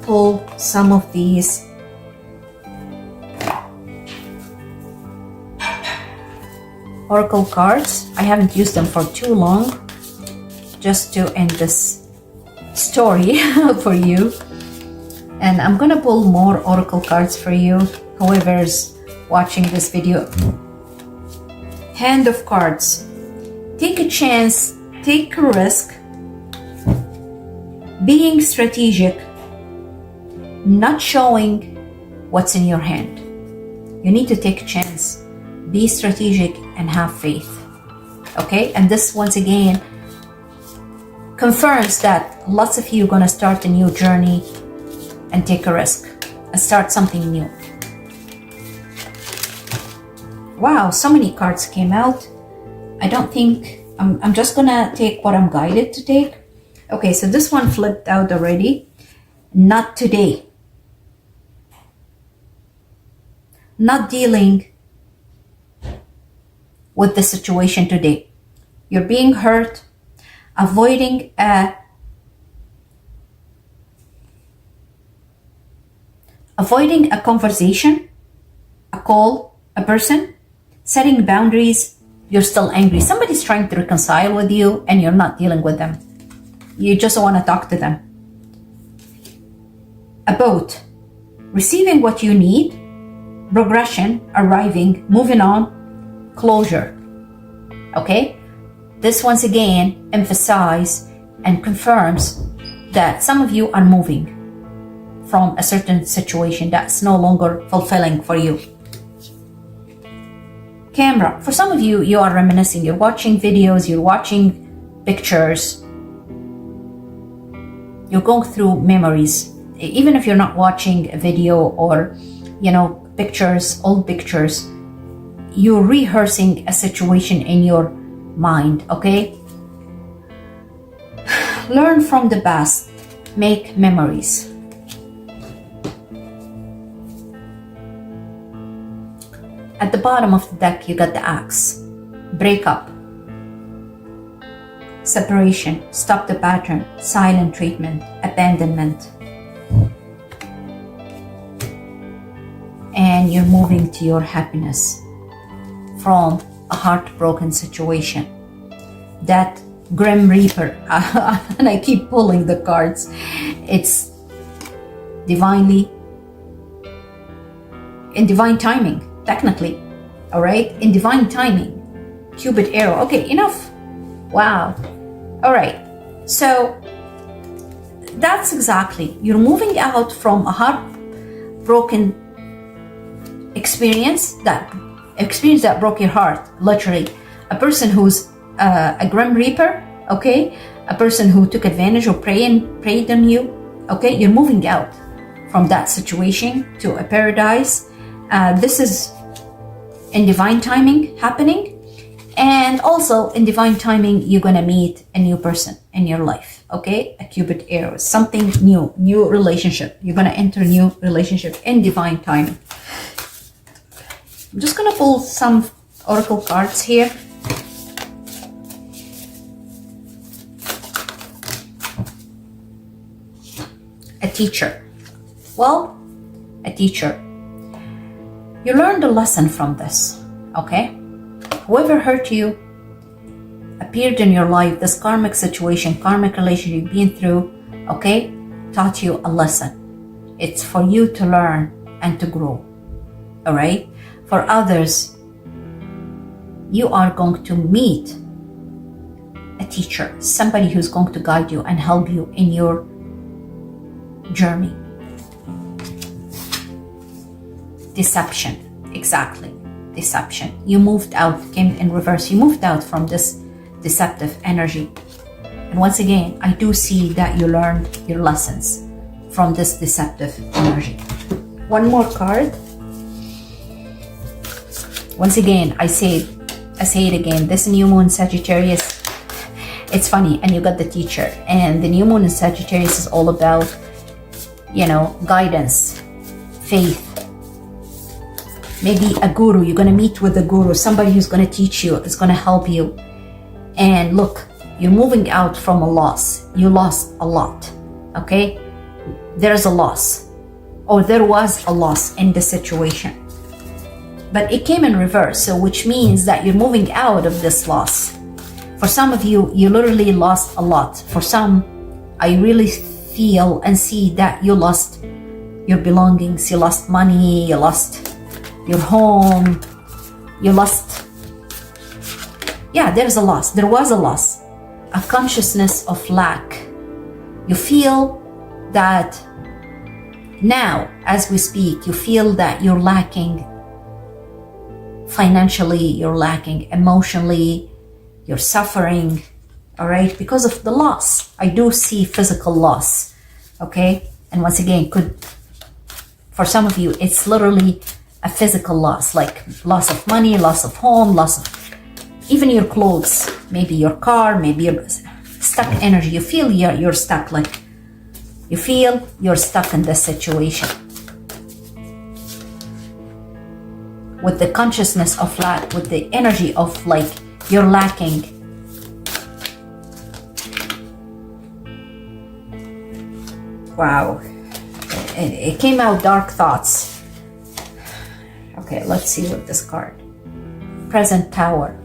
pull some of these oracle cards. I haven't used them for too long, just to end this story for you. And I'm gonna pull more oracle cards for you, whoever's watching this video. Hand of Cards. Take a chance, take a risk, being strategic, not showing what's in your hand. You need to take a chance, be strategic, and have faith. Okay, and this once again confirms that lots of you are gonna start a new journey and take a risk and start something new. Wow, so many cards came out. I don't think, I'm just gonna take what I'm guided to take. Okay, so this one flipped out already. Not today. Not dealing with the situation today. You're being hurt, avoiding a conversation, a call, a person, setting boundaries. You're still angry. Somebody's trying to reconcile with you and you're not dealing with them. You just want to talk to them. A boat, receiving what you need, progression, arriving, moving on, closure. Okay? This once again emphasizes and confirms that some of you are moving from a certain situation that's no longer fulfilling for you. Camera. For some of you, you are reminiscing. You're watching videos, you're watching pictures. You're going through memories. Even if you're not watching a video or, pictures, old pictures, you're rehearsing a situation in your mind, okay? Learn from the past. Make memories. At the bottom of the deck, you got the Axe. Break up. Separation. Stop the pattern. Silent treatment. Abandonment. And you're moving to your happiness from a heartbroken situation. That Grim Reaper, and I keep pulling the cards, it's in divine timing. Technically, all right, in divine timing. Cupid arrow. Okay, enough. Wow. All right, so that's exactly, you're moving out from a heartbroken experience that broke your heart, literally. A person who's a Grim Reaper, okay, a person who took advantage or preyed on you, okay, you're moving out from that situation to a paradise. This is in divine timing happening, and also in divine timing you're gonna meet a new person in your life, okay? A Cupid arrow, something new relationship. You're gonna enter a new relationship in divine timing. I'm just gonna pull some oracle cards here. A teacher. Well, a teacher. You learned a lesson from this, okay? Whoever hurt you appeared in your life, this karmic situation, karmic relationship you've been through, okay, taught you a lesson. It's for you to learn and to grow, all right? For others, you are going to meet a teacher, somebody who's going to guide you and help you in your journey. Deception, exactly, deception. You moved out, came in reverse. You moved out from this deceptive energy. And once again, I do see that you learned your lessons from this deceptive energy. One more card. Once again, I say it again, this new moon Sagittarius, it's funny, and you got the teacher, and the new moon in Sagittarius is all about, guidance, faith, maybe a guru. You're going to meet with a guru, somebody who's going to teach you, is going to help you. And look, you're moving out from a loss. You lost a lot, okay? There's a loss, or there was a loss in the situation. But it came in reverse, so which means that you're moving out of this loss. For some of you, you literally lost a lot. For some, I really feel and see that you lost your belongings, you lost money, you lost your home, you lost, there's a loss. There was a loss, a consciousness of lack. You feel that now, as we speak, you feel that you're lacking financially, you're lacking emotionally, you're suffering, all right, because of the loss. I do see physical loss, okay? And once again, for some of you, it's literally a physical loss, like loss of money, loss of home, loss of even your clothes, maybe your car, maybe your stuck energy. You feel you're stuck, like you feel you're stuck in this situation. With the consciousness of lack, with the energy of like you're lacking. Wow. It came out dark thoughts. Okay, let's see what this card. Present power.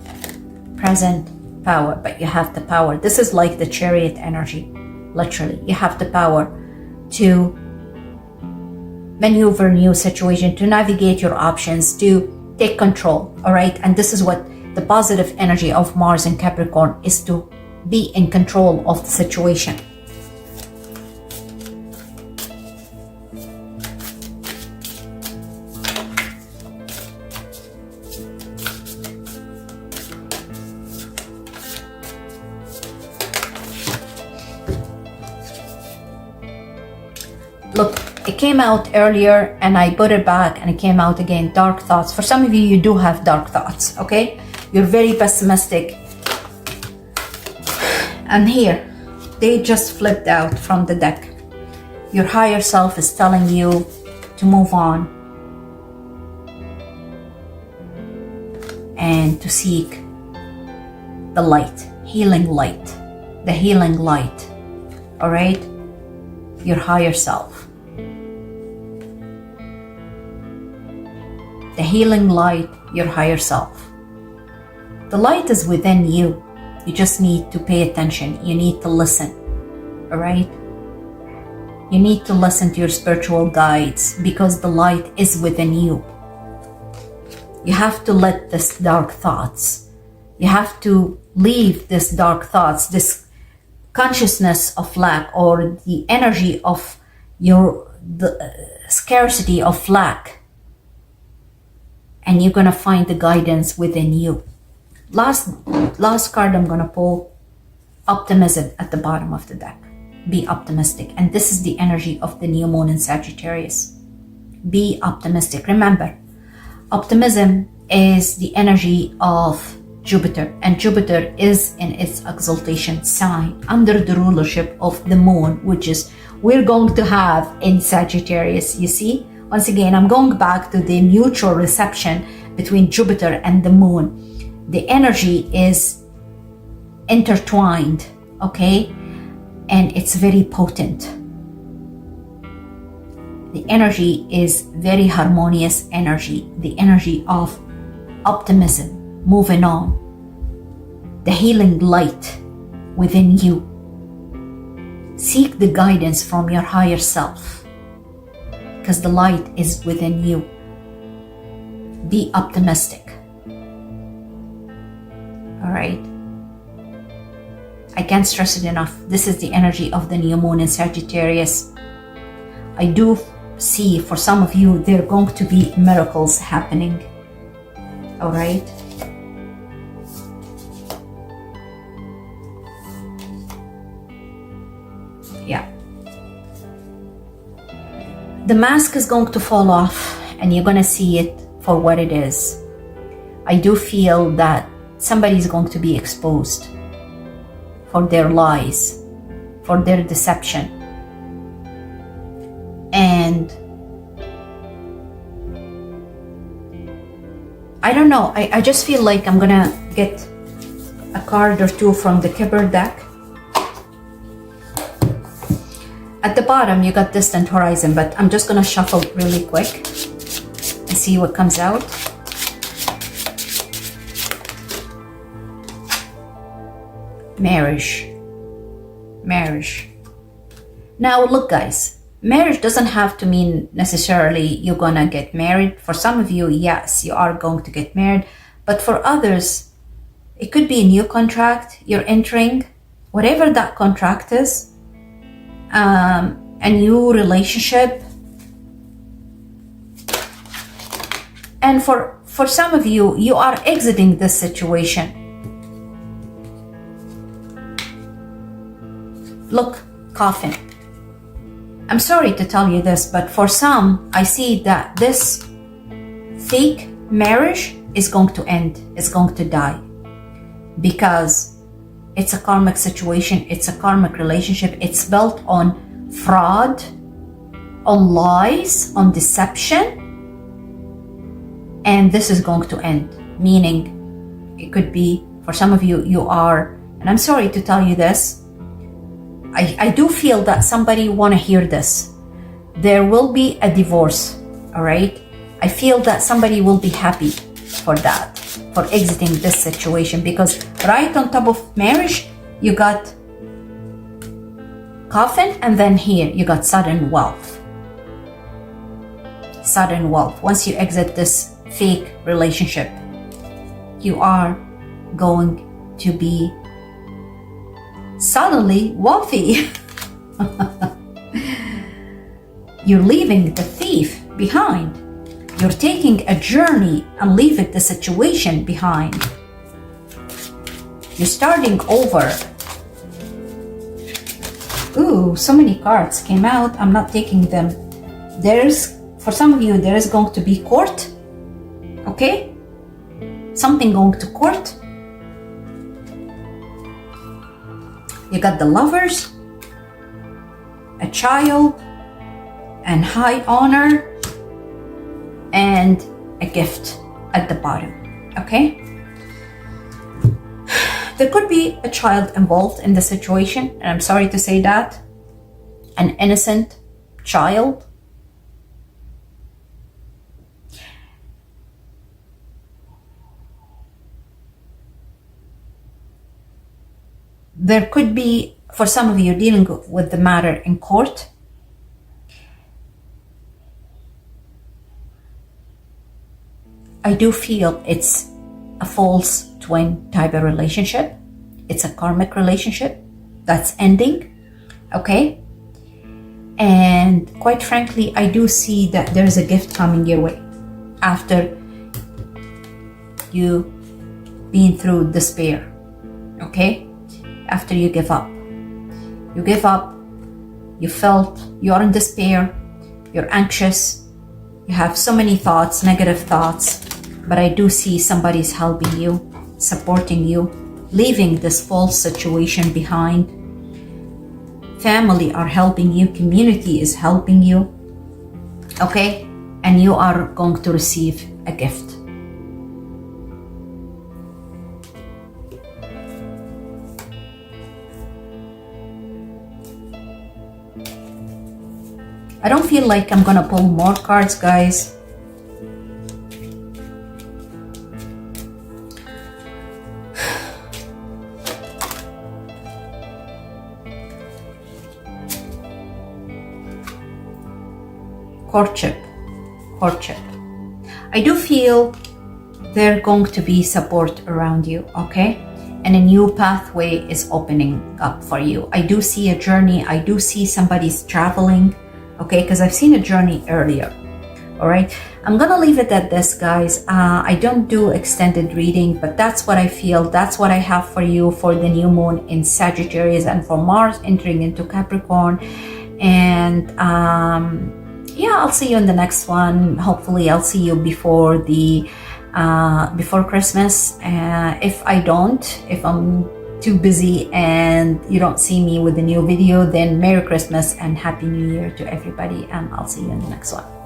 Present power, but you have the power. This is like the Chariot energy. Literally, you have the power to maneuver new situation, to navigate your options, to take control, all right? And this is what the positive energy of Mars in Capricorn is, to be in control of the situation. Look, it came out earlier and I put it back and it came out again, dark thoughts. For some of you, you do have dark thoughts, okay? You're very pessimistic. And here, they just flipped out from the deck. Your higher self is telling you to move on and to seek the light, healing light, the healing light, all right? Your higher self. The healing light, your higher self. The light is within you. You just need to pay attention. You need to listen, all right? You need to listen to your spiritual guides because the light is within you. You have to let this dark thoughts, you have to leave this dark thoughts, this consciousness of lack, or the energy of the scarcity of lack, and you're gonna find the guidance within you. Last card I'm gonna pull, optimism at the bottom of the deck. Be optimistic, and this is the energy of the new moon in Sagittarius. Be optimistic. Remember, optimism is the energy of Jupiter, and Jupiter is in its exaltation sign under the rulership of the moon, which is we're going to have in Sagittarius. You see, once again, I'm going back to the mutual reception between Jupiter and the moon. The energy is intertwined, okay, and it's very potent. The energy is very harmonious energy, the energy of optimism, moving on, the healing light within you. Seek the guidance from your higher self because the light is within you. Be optimistic. All right. I can't stress it enough. This is the energy of the new moon in Sagittarius. I do see for some of you, there are going to be miracles happening. All right. the mask is going to fall off and you're going to see it for what it is. I do feel that somebody's going to be exposed for their lies, for their deception. And I don't know, I just feel like I'm gonna get a card or two from the Kipper deck. At the bottom you got distant horizon, but I'm just gonna shuffle really quick and see what comes out. Marriage. Now look guys, marriage doesn't have to mean necessarily you're gonna get married. For some of you, yes, you are going to get married, but for others it could be a new contract you're entering, whatever that contract is, a new relationship. And for some of you, you are exiting this situation. Look, coffin. I'm sorry to tell you this, but for some, I see that this fake marriage is going to end, is going to die. Because it's a karmic situation, it's a karmic relationship, it's built on fraud, on lies, on deception. And this is going to end. Meaning, it could be, for some of you, you are, and I'm sorry to tell you this, I do feel that somebody want to hear this. There will be a divorce, all right? I feel that somebody will be happy for that, for exiting this situation, because right on top of marriage, you got coffin, and then here you got sudden wealth. Sudden wealth. Once you exit this fake relationship, you are going to be suddenly wealthy. You're leaving the thief behind. You're taking a journey and leaving the situation behind. You're starting over. Ooh, so many cards came out. I'm not taking them. For some of you, there is going to be court. Okay? Something going to court. You got the Lovers, a child, and high honor, and a gift at the bottom, okay? There could be a child involved in the situation, and I'm sorry to say that, an innocent child. There could be, for some of you, dealing with the matter in court. I do feel it's a false twin type of relationship. It's a karmic relationship that's ending, okay? And quite frankly, I do see that there's a gift coming your way after you been through despair, okay? After you give up. You give up, you felt you're in despair, you're anxious, you have so many thoughts, negative thoughts, but I do see somebody's helping you, supporting you, leaving this false situation behind. Family are helping you, community is helping you, okay? And you are going to receive a gift. I don't feel like I'm gonna pull more cards, guys. Courtship. I do feel there's going to be support around you, okay? And a new pathway is opening up for you. I do see a journey. I do see somebody's traveling. Okay, because I've seen a journey earlier. All right, I'm gonna leave it at this, guys. I don't do extended reading, but that's what I feel. That's what I have for you for the new moon in Sagittarius and for Mars entering into Capricorn. And yeah, I'll see you in the next one. Hopefully I'll see you before the before Christmas. If I don't, if I'm too busy and you don't see me with a new video, then Merry Christmas and Happy New Year to everybody, and I'll see you in the next one.